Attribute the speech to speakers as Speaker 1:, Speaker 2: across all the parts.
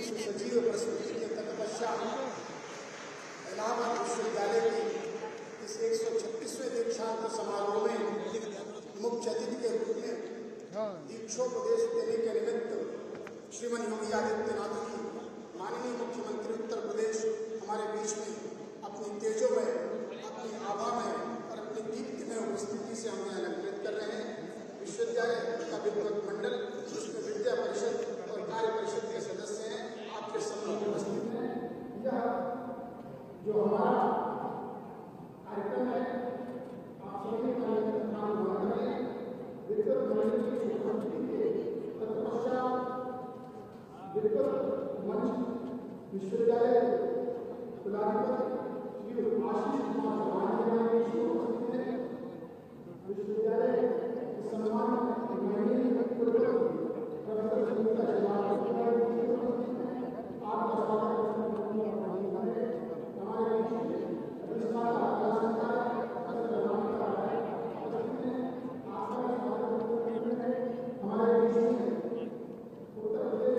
Speaker 1: की सजीव प्रस्तुति के तत्पश्चात इलाहाबाद विश्वविद्यालय की इस 136वें दीक्षांत समारोह में मुख्य अतिथि के रूप में दीक्षोपदेश देने के निमित्त श्रीमान योगी आदित्यनाथ जी माननीय मुख्यमंत्री उत्तर प्रदेश हमारे बीच में अपनी तेजोमय, अपनी आभामय और अपनी दीप्तिमय उपस्थिति से हमें अलंकृत कर रहे हैं। विश्वविद्यालय का विद्वत मंडल, उसमें विद्या परिषद और कार्य परिषद के सदस्य हैं, आपके सम्मुख उपस्थित हैं। यह जो हमारा कार्यक्रम है, आप सभी का नाम है विद्वत मंडल की उपस्थिति के तत्पश्चात विद्वत मंच विश्वविद्यालय कुलाधिपति श्री आशीष कुमार चौहान जी हमारे बीच में उपस्थित हैं। विश्वविद्यालय सम्मान माननीय प्रोफेसर सुनीता शर्मा आपका स्वागत हमारे बीच में हमारे बीच में उत्तर प्रदेश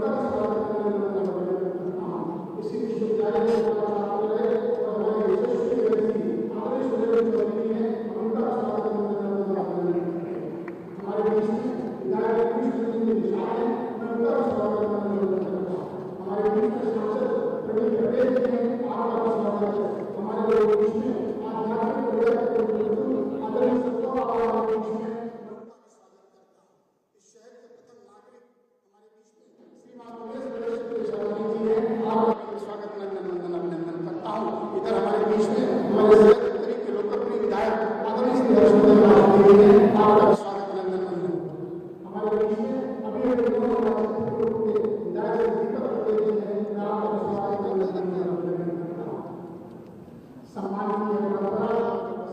Speaker 1: उनका स्वागत करता हूँ। इसी विश्वविद्यालय में छात्र रहे और हमारे यशस्वी व्यक्ति आदर्श चौधरी हैं, उनका स्वागत हमारे बीच में विधायक कृष्ण विशाल हैं, उनका स्वागत हमारे बीच में सांसद प्रवीण पटेल जी हैं, आपका स्वागत है। हमारे बीच में आध्यात्मिक आदरणीय सत्ता हमारे बीच में इस शहर के प्रथम नागरिक हमारे बीच में श्रीमान उमेश जी हैं, आपका स्वागत अभिनंदन करता हूँ। इधर हमारे बीच में हमारे शहर के लोकप्रिय विधायक आदरणीय श्री हर्षवर्धन जी हैं, आपका स्वागत अभिनंदन। हमारे बीच में अभी सम्मानीय परंपरा,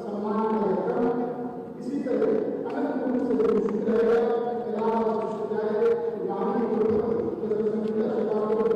Speaker 1: सम्मानीय क्रम, इसी तरह अनंत रूप से विकसित रहेगा। इलाहाबाद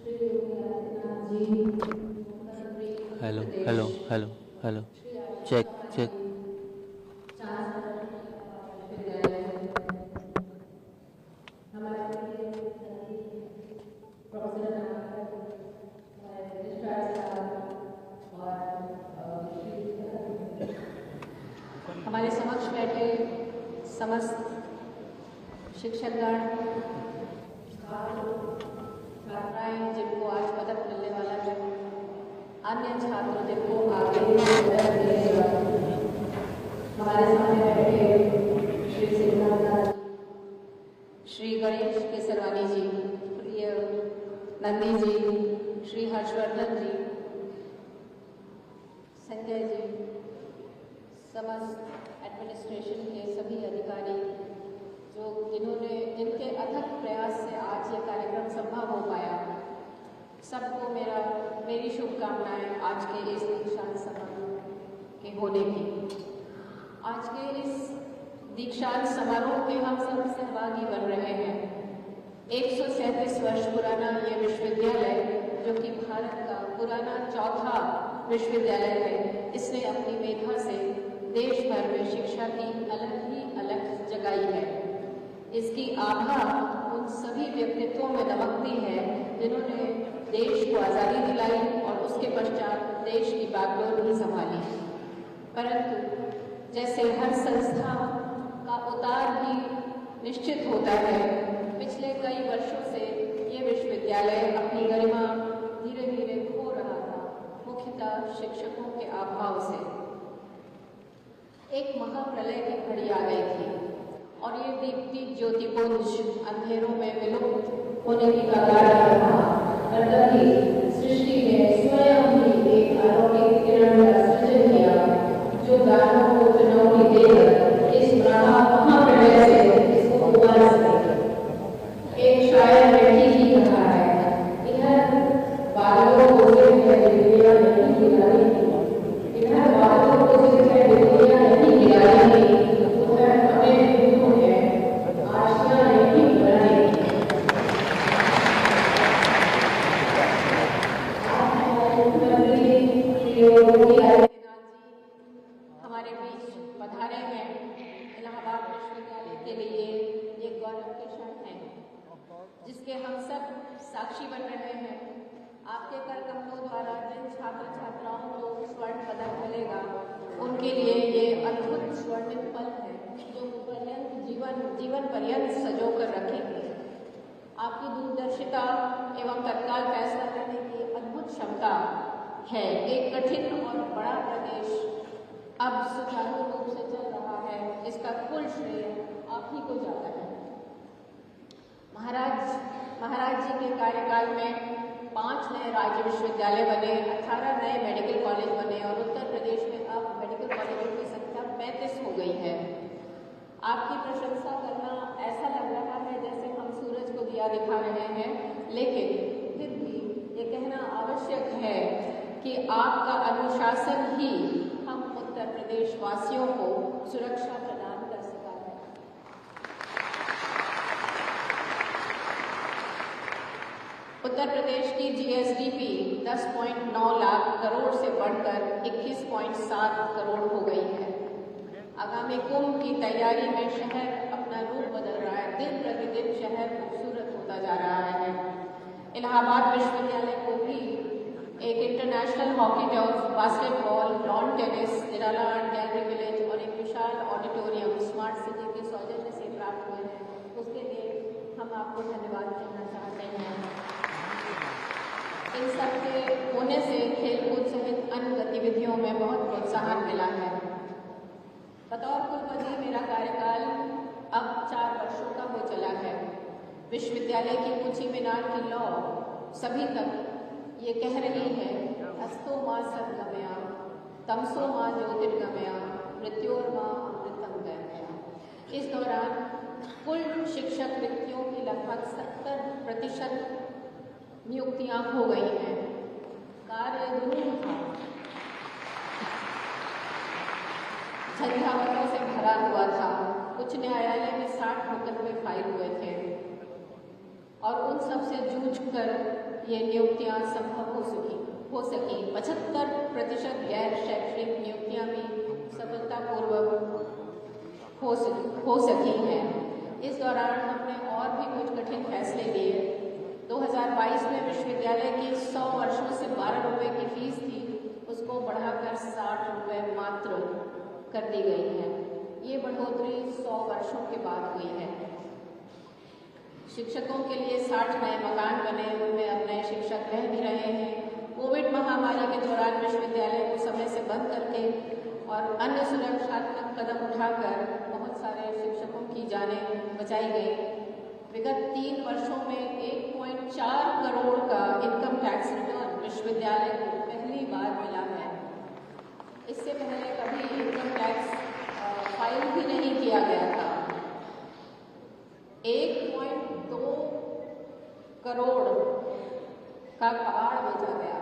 Speaker 1: विश्वविद्यालय Gandhi
Speaker 2: hello hello hello hello check check.
Speaker 3: हमारे समक्ष बैठे समस्त शिक्षकगण, छात्राएं जिनको आज पदक मिलने वाला है, अन्य छात्र जिनको आगे हमारे सामने बैठे श्री सिद्धार्थ, श्री गणेश केसरवानी जी, प्रिय नंदी जी, श्री हर्षवर्धन जी, संजय जी, समस्त एडमिनिस्ट्रेशन के सभी अधिकारी जिनके अथक प्रयास से आज ये कार्यक्रम संभव हो पाया, सबको मेरी शुभकामनाएं आज के इस दीक्षांत समारोह के होने की। आज के इस दीक्षांत समारोह में हम सब सहभागी बन रहे हैं। 137 वर्ष पुराना ये विश्वविद्यालय, जो कि भारत का पुराना चौथा विश्वविद्यालय है, इसने अपनी मेधा से देश भर में शिक्षा की अलग ही अलग जगाई है। इसकी आभा उन सभी व्यक्तित्वों में दमकती है जिन्होंने देश को आज़ादी दिलाई और उसके पश्चात देश की बागडोर भी संभाली। परंतु जैसे हर संस्था का उतार भी निश्चित होता है, पिछले कई वर्षों से ये विश्वविद्यालय अपनी गरिमा धीरे धीरे खो रहा था, मुख्यतः शिक्षकों के अभाव से। एक महाप्रलय की घड़ी आ गई थी और ये दीप्ति ज्योतिपुंज अंधेरों में विलुप्त होने की कगार पर था। और तभी सृष्टि ने स्वयं ही एक अलौकिक किरण का सृजन किया, जो दानों को चुनौती देकर इस महाप्रलय से इसको उबार सके। एक शायर ने ठीक ही कहा है, इधर बादलों को सिर्फ बिजलियां नहीं गिरानी, इधर बादलों को सिर्फ बिजलियां नहीं गिरानी, उधर हमें दूर है आशियां नहीं बनानी। हमारे बीच पधारे हैं। इलाहाबाद विश्वविद्यालय के लिए एक गौरव के क्षण है जिसके हम सब साक्षी बन रहे हैं। आपके कर कमलों द्वारा जिन छात्र छात्राओं को स्वर्ण पदक मिलेगा, उनके लिए ये अद्भुत स्वर्णिम पल है जो जीवन पर्यंत सजो कर रखेंगे। आपकी दूरदर्शिता एवं तत्काल फैसला लेने की अद्भुत क्षमता है। एक कठिन और बड़ा प्रदेश अब सुचारू रूप से चल रहा है, इसका कुल श्रेय आप ही को जाता है। महाराज जी के कार्यकाल में 5 नए राज्य विश्वविद्यालय बने, 18 नए मेडिकल कॉलेज बने और उत्तर प्रदेश में अब मेडिकल कॉलेजों की संख्या 35 हो गई है। आपकी प्रशंसा करना ऐसा लग रहा है जैसे हम सूरज को दिया दिखा रहे हैं, लेकिन फिर भी ये कहना आवश्यक है कि आपका अनुशासन ही हम उत्तर प्रदेश वासियों को सुरक्षा प्रदान कर सका है। उत्तर प्रदेश की जीएसडीपी 10.9 लाख करोड़ से बढ़कर 21.7 करोड़ हो गई है। आगामी कुंभ की तैयारी में शहर अपना रूप बदल रहा है। दिन प्रतिदिन शहर खूबसूरत होता जा रहा है। इलाहाबाद विश्वविद्यालय को भी एक international hockey turf, basketball, lawn tennis, Nirala art gallery village और एक विशाल ऑडिटोरियम स्मार्ट सिटी के सौजन्य से प्राप्त हुए हैं। उसके लिए हम आपको धन्यवाद देना चाहते हैं। इन सब के होने से खेलकूद सहित अन्य गतिविधियों में बहुत प्रोत्साहन मिला है। बतौर कुलपति मेरा कार्यकाल अब 4 वर्षों का हो चला है। विश्वविद्यालय की कुची मीनार की लौ सभी तक ये कह रही है, हस्तो माँ सद्गमया, तमसो माँ ज्योतिर्गमया, मृत्योर्मा अमृतम गमया। इस दौरान कुल शिक्षक रिक्तियों की लगभग 70% नियुक्तियां हो गई हैं। कार्य धूम था, झंझावतों से भरा हुआ था। उच्च न्यायालय में 60 मुकदमे फाइल हुए थे और उन सब से जूझकर ये नियुक्तियां संभव हो सकी। 75% गैर शैक्षणिक नियुक्तियां भी सफलतापूर्वक हो सकी हैं। इस दौरान हमने और भी कुछ कठिन फैसले लिए। 2022 में विश्वविद्यालय की 100 वर्षों से 12 रुपये की फीस थी, उसको बढ़ाकर 60 रुपये मात्र कर दी गई है। ये बढ़ोतरी 100 वर्षों के बाद हुई है। शिक्षकों के लिए 60 नए मकान बने, उनमें अब नए शिक्षक रह भी रहे हैं। कोविड महामारी के दौरान विश्वविद्यालय को समय से बंद करके और अन्य सुरक्षात्मक कदम उठाकर बहुत सारे शिक्षकों की जानें बचाई गई। विगत 3 वर्षों में 1.4 करोड़ का इनकम टैक्स रिटर्न विश्वविद्यालय को पहली बार मिला है। इससे पहले कभी इनकम टैक्स फाइल भी नहीं किया गया था। 1.2 करोड़ का कबाड़ बेचा गया।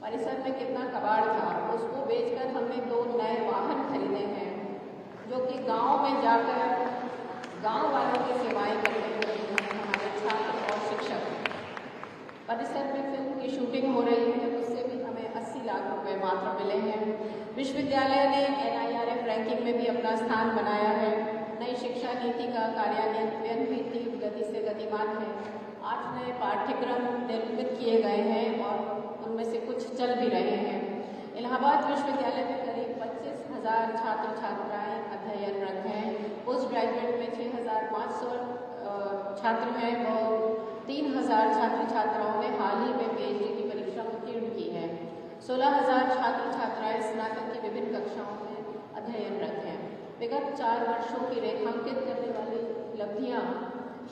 Speaker 3: परिसर में कितना कबाड़ था, उसको बेचकर हमने 2 नए वाहन खरीदे हैं, जो कि गांव में जाकर गांव वालों की सेवाएं करते हुए हमारे छात्र और शिक्षक। परिसर में फिल्म की शूटिंग हो रही है, उससे भी हम हमें 80 लाख रुपए मात्र मिले हैं। विश्वविद्यालय ने NIRF रैंकिंग में भी अपना स्थान बनाया है। नई शिक्षा नीति का कार्यान्वयन भी तीव्र गति से गतिमान है। 8 नए पाठ्यक्रम निर्मित किए गए हैं और उनमें से कुछ चल भी रहे हैं। इलाहाबाद विश्वविद्यालय में करीब 25,000 छात्र छात्राएं अध्ययनरत हैं। पोस्ट ग्रेजुएट में 6,500 छात्र हैं और 3,000 छात्र छात्राओं ने हाल ही में PhD की परीक्षा उत्तीर्ण की है। 16,000 छात्र छात्राएं स्नातक की विभिन्न कक्षाओं में अध्ययनरत हैं। विगत 4 वर्षों की रेखांकित करने वाली उपलब्धियां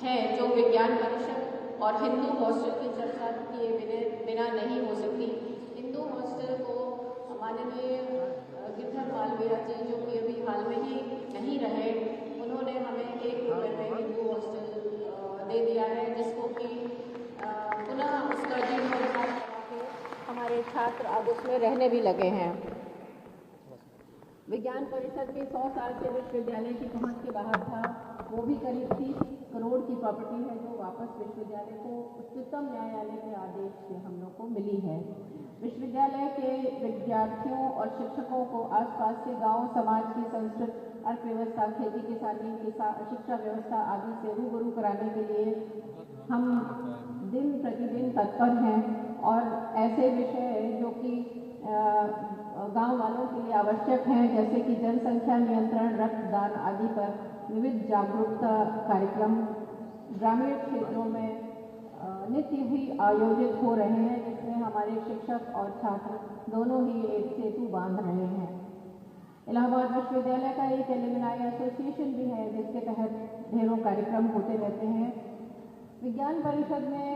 Speaker 3: हैं जो विज्ञान परिषद और हिंदू हॉस्टल की चर्चा किए बिना नहीं हो सकती। हिंदू हॉस्टल को माननीय गिरधर मालवीया जी, जो कि अभी हाल में ही नहीं रहे, उन्होंने हमें 1 रुपये में हिंदू हॉस्टल दे दिया है, जिसको कि पुनः उसका जीर्णोद्धार करा के हमारे छात्र अब उसमें रहने भी लगे हैं। विज्ञान परिषद भी 100 साल से विश्वविद्यालय की पहुंच के बाहर था। वो भी करीब 30 करोड़ की प्रॉपर्टी है जो वापस विश्वविद्यालय को उच्चतम न्यायालय के आदेश से हम लोग को मिली है। विश्वविद्यालय के विद्यार्थियों और शिक्षकों को आसपास के गांव, समाज की संस्कृत, अर्थव्यवस्था, खेती किसानी की शिक्षा व्यवस्था आदि से रूबरू कराने के लिए हम दिन प्रतिदिन तत्पर हैं और ऐसे विषय जो कि गांव वालों के लिए आवश्यक हैं, जैसे कि जनसंख्या नियंत्रण, रक्तदान आदि पर विविध जागरूकता कार्यक्रम ग्रामीण क्षेत्रों में नित्य ही आयोजित हो रहे हैं, जिसमें हमारे शिक्षक और छात्र दोनों ही एक सेतु बांध रहे हैं। इलाहाबाद विश्वविद्यालय का एक एलुमनाई एसोसिएशन भी है, जिसके तहत ढेरों कार्यक्रम होते रहते हैं। विज्ञान परिषद में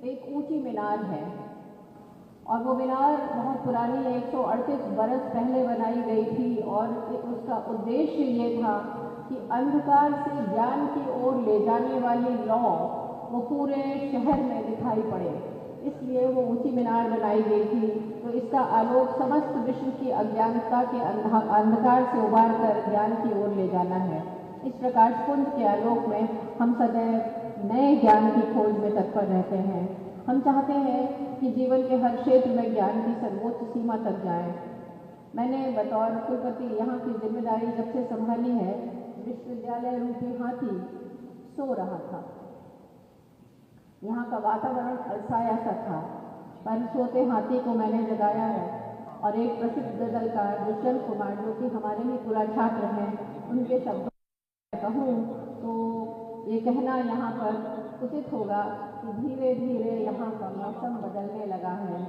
Speaker 3: एक ऊंची मीनार है और वो मीनार बहुत पुरानी 138 बरस पहले बनाई गई थी और उसका उद्देश्य ये था कि अंधकार से ज्ञान की ओर ले जाने वाली लौ वो पूरे शहर में दिखाई पड़े, इसलिए वो ऊंची मीनार बनाई गई थी। तो इसका आलोक समस्त विश्व की अज्ञानता के अंधकार से उबार कर ज्ञान की ओर ले जाना है। इस प्रकाश पुंज के आलोक में हम सदैव नए ज्ञान की खोज में तत्पर रहते हैं। हम चाहते हैं कि जीवन के हर क्षेत्र में ज्ञान की सर्वोच्च सीमा तक जाए। मैंने बतौर कुलपति यहाँ की जिम्मेदारी जब से संभाली है, विश्वविद्यालय रूपी हाथी सो रहा था। यहाँ का वातावरण अलसाया सा था, पर सोते हाथी को मैंने जगाया है और एक प्रसिद्ध गजलकार दुष्यंत कुमार, जो कि हमारे ही पूरा छात्र हैं, उनके शब्दों में कहूँ तो ये कहना यहाँ पर उचित होगा कि धीरे धीरे यहाँ का मौसम बदलने लगा है।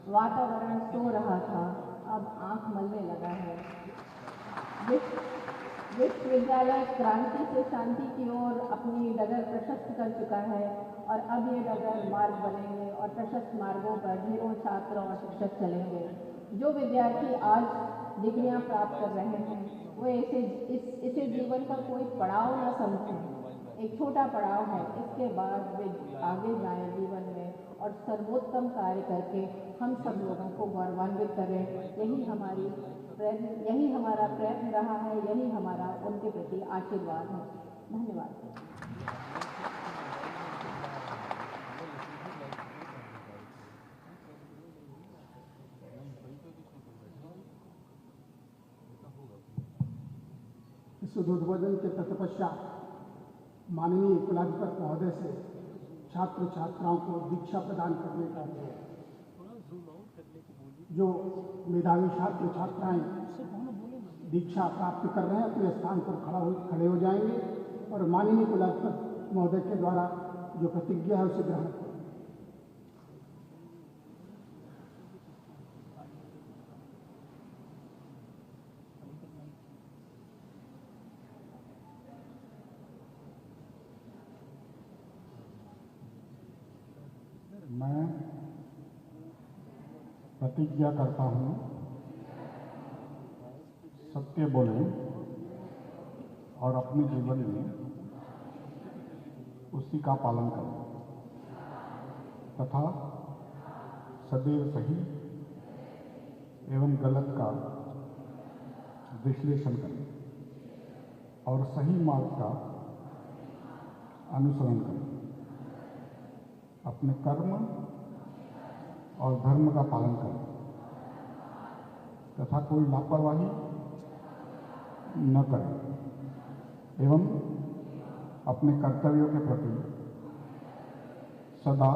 Speaker 3: वातावरण सो रहा था, अब आँख मलने लगा है। विश्वविद्यालय क्रांति से शांति की ओर अपनी डगर प्रशस्त कर चुका है और अब ये डगर मार्ग बनेंगे और प्रशस्त मार्गों पर ढेरों छात्र और शिक्षक चलेंगे। जो विद्यार्थी आज डिग्रियां प्राप्त कर रहे हैं वो इसे जीवन का कोई पड़ाव न समझें, एक छोटा पड़ाव है। इसके बाद वे आगे जाएं जीवन में और सर्वोत्तम कार्य करके हम सब लोगों को गौरवान्वित करें। यही हमारा प्रयत्न रहा है, यही हमारा उनके प्रति आशीर्वाद है। धन्यवाद।
Speaker 1: इस उद्बोधन के तत्पश्चात माननीय कुलाधिपति महोदय से छात्र छात्राओं को दीक्षा प्रदान करने का जो मेधावी छात्र छात्राएं दीक्षा प्राप्त कर रहे हैं अपने स्थान पर खड़े हो जाएंगे और माननीय कुलाधिपति महोदय के द्वारा जो प्रतिज्ञा है उसे ग्रहण करेंगे।
Speaker 4: मैं प्रतिज्ञा करता हूँ सत्य बोलें और अपने जीवन में उसी का पालन करें तथा सदैव सही एवं गलत का विश्लेषण करें और सही मार्ग का अनुसरण करें। अपने कर्म और धर्म का पालन करें तथा कोई लापरवाही न करें एवं अपने कर्तव्यों के प्रति सदा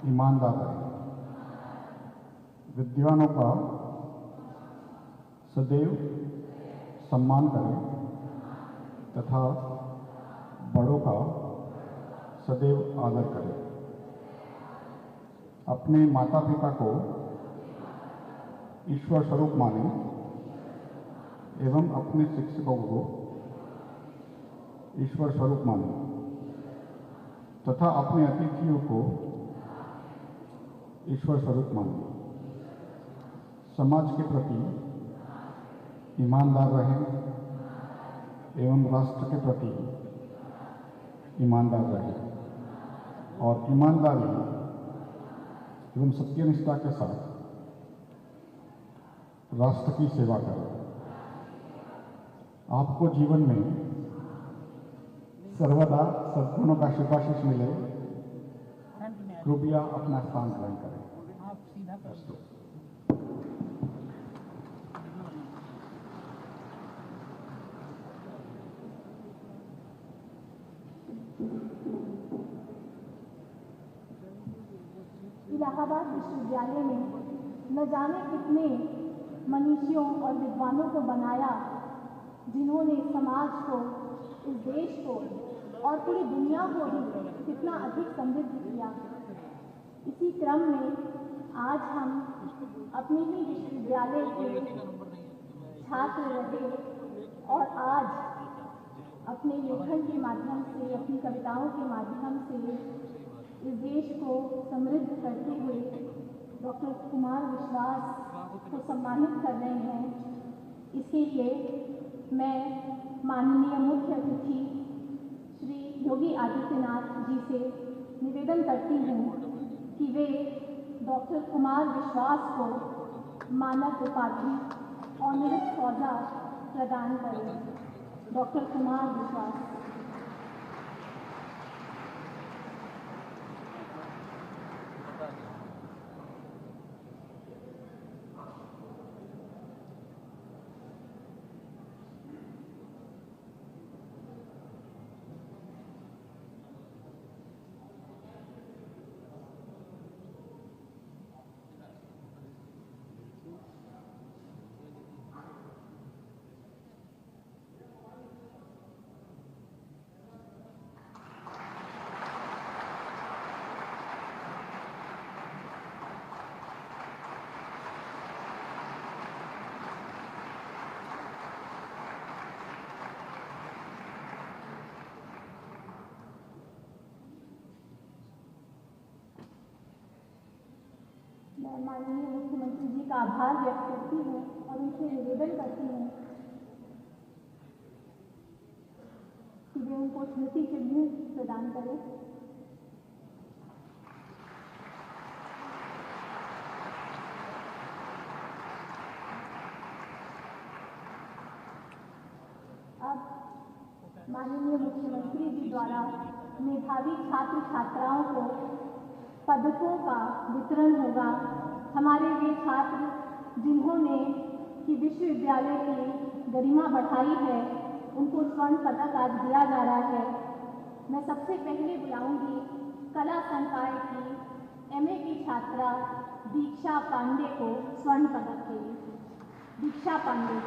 Speaker 4: ईमानदार रहें। विद्वानों का सदैव सम्मान करें तथा बड़ों का सदैव आदर करें। अपने माता पिता को ईश्वर स्वरूप मानें एवं अपने शिक्षकों को ईश्वर स्वरूप मानें तथा अपने अतिथियों को ईश्वर स्वरूप मानें। समाज के प्रति ईमानदार रहें एवं राष्ट्र के प्रति ईमानदार रहें और ईमानदारी एवं सत्यनिष्ठा के साथ राष्ट्र की सेवा करें। आपको जीवन में सर्वदा सद्गुणों का शुभाशीष मिले। कृपया अपना स्थान ग्रहण करें।
Speaker 5: इलाहाबाद विश्वविद्यालय ने न जाने कितने मनीषियों और विद्वानों को बनाया, जिन्होंने समाज को, इस देश को और पूरी दुनिया को भी कितना अधिक समृद्ध किया। इसी क्रम में आज हम अपने ही विश्वविद्यालय के छात्र रहे और आज अपने लेखन के माध्यम से, अपनी कविताओं के माध्यम से इस देश को समृद्ध करते हुए डॉक्टर कुमार विश्वास को सम्मानित कर रहे हैं। इसके लिए मैं माननीय मुख्य अतिथि श्री योगी आदित्यनाथ जी से निवेदन करती हूँ कि वे डॉक्टर कुमार विश्वास को मानद उपाधि ऑनरस पौधा प्रदान करें। डॉक्टर कुमार विश्वास। मैं माननीय मुख्यमंत्री जी का आभार व्यक्त करती हूँ और उनसे निवेदन करती हूँ कि वे उनको स्मृति चिन्ह प्रदान करें। अब माननीय मुख्यमंत्री जी द्वारा मेधावी छात्र छात्राओं को पदकों का वितरण होगा। हमारे वे छात्र जिन्होंने कि विश्वविद्यालय की गरिमा बढ़ाई है, उनको स्वर्ण पदक आज दिया जा रहा है। मैं सबसे पहले बुलाऊंगी कला संकाय की एमए की छात्रा दीक्षा पांडे को स्वर्ण पदक के लिए। दीक्षा पांडे।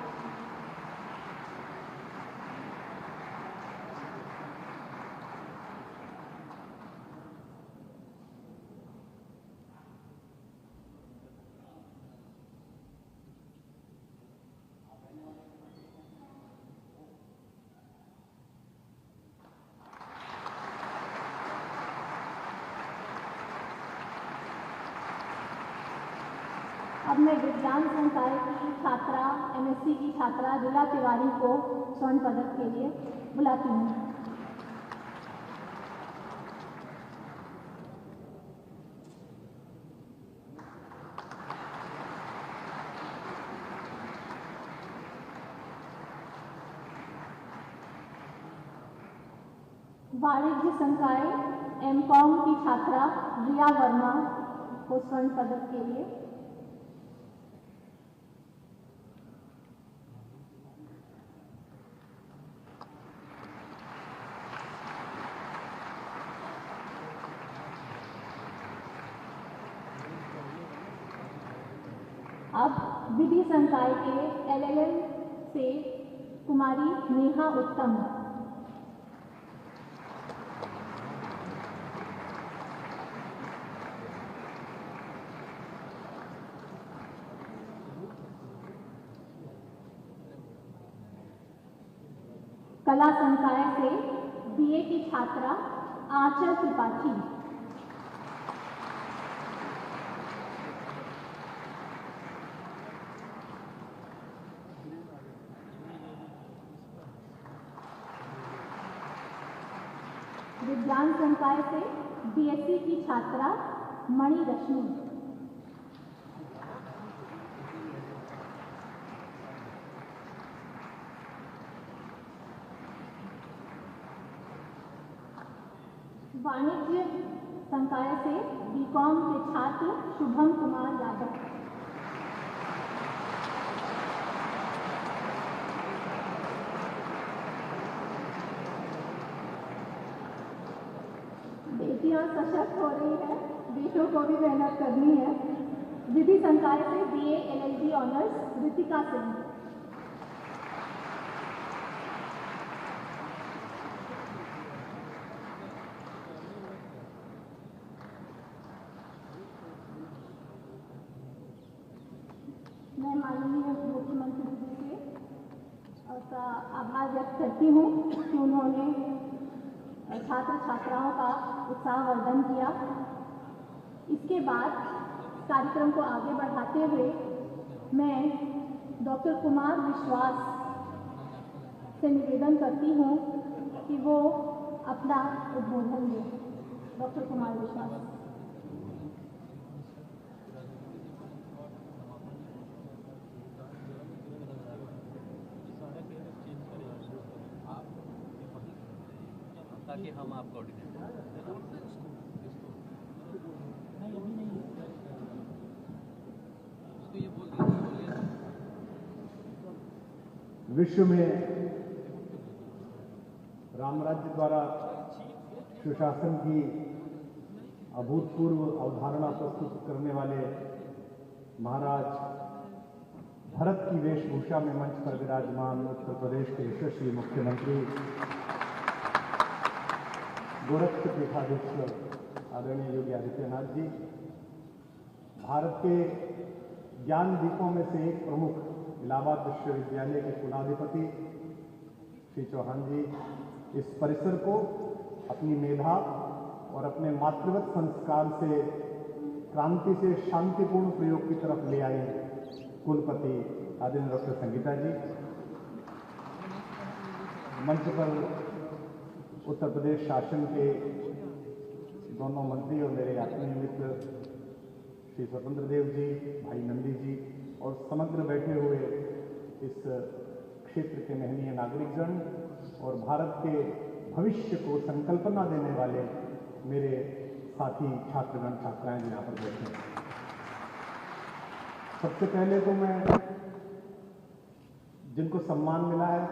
Speaker 5: अब मैं विज्ञान संकाय की छात्रा एमएससी की छात्रा जिला तिवारी को स्वर्ण पदक के लिए बुलाती हूँ। वाणिज्य संकाय एमकॉम की छात्रा रिया वर्मा को स्वर्ण पदक के लिए। अब विधि संकाय के LLM से कुमारी नेहा उत्तम। कला संकाय से BA की छात्रा आंचल त्रिपाठी। विज्ञान संकाय से BSc की छात्रा मणि रश्मि। वाणिज्य संकाय से BCom के छात्र शुभम कुमार यादव। बेटियां सशक्त हो रही है, बेटों को भी मेहनत करनी है। विधि संकाय से BA LLB honours Ritika Singh. मैं माननीय मुख्यमंत्री जी से का आभार व्यक्त करती हूँ कि उन्होंने छात्र छात्राओं का उत्साहवर्धन किया। इसके बाद कार्यक्रम को आगे बढ़ाते हुए मैं डॉक्टर कुमार विश्वास से निवेदन करती हूँ कि वो अपना उद्बोधन दें। डॉक्टर कुमार विश्वास।
Speaker 2: ताकि हम आपको
Speaker 6: विश्व में राम राज्य द्वारा सुशासन की अभूतपूर्व अवधारणा प्रस्तुत करने वाले महाराज भरत की वेशभूषा में मंच पर विराजमान उत्तर प्रदेश के यशस्वी मुख्यमंत्री गोरखपुर पीठाधीश्वर आदरणीय योगी आदित्यनाथ जी, भारत के ज्ञान दीपों में से एक प्रमुख इलाहाबाद विश्वविद्यालय के कुलाधिपति श्री चौहान जी इस परिसर को अपनी मेधा और अपने मातृवत संस्कार से क्रांति से शांतिपूर्ण प्रयोग की तरफ ले आए कुलपति आदरणीय डॉक्टर संगीता जी, मंच पर उत्तर प्रदेश शासन के दोनों मंत्री और मेरे आत्मीय मित्र श्री स्वतंत्र देव जी, भाई नंदी जी और समग्र बैठे हुए इस क्षेत्र के महनीय नागरिकगण और भारत के भविष्य को संकल्पना देने वाले मेरे साथी छात्रगण छात्राएं यहाँ पर बैठे हैं। सबसे पहले तो मैं जिनको सम्मान मिला है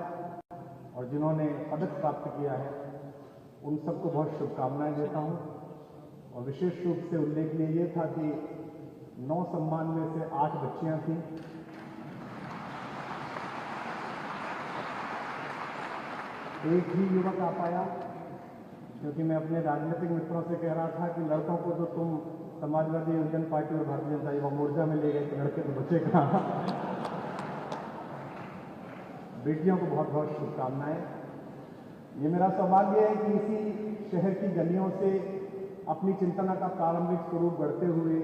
Speaker 6: और जिन्होंने पदक प्राप्त किया है उन सबको बहुत शुभकामनाएं देता हूं और विशेष रूप से उल्लेखनीय ये था कि 9 सम्मान में से 8 बच्चियां थीं। एक ही युवक आ पाया, क्योंकि मैं अपने राजनीतिक मित्रों से कह रहा था कि लड़कों को तो तुम समाजवादी यूनियन पार्टी और भारतीय जनता युवा मोर्चा में ले गए, तो लड़के तो बचे कहाँ। बेटियों को बहुत बहुत शुभकामनाएं। ये मेरा सौभाग्य है कि इसी शहर की गलियों से अपनी चिंतना का प्रारंभिक स्वरूप बढ़ते हुए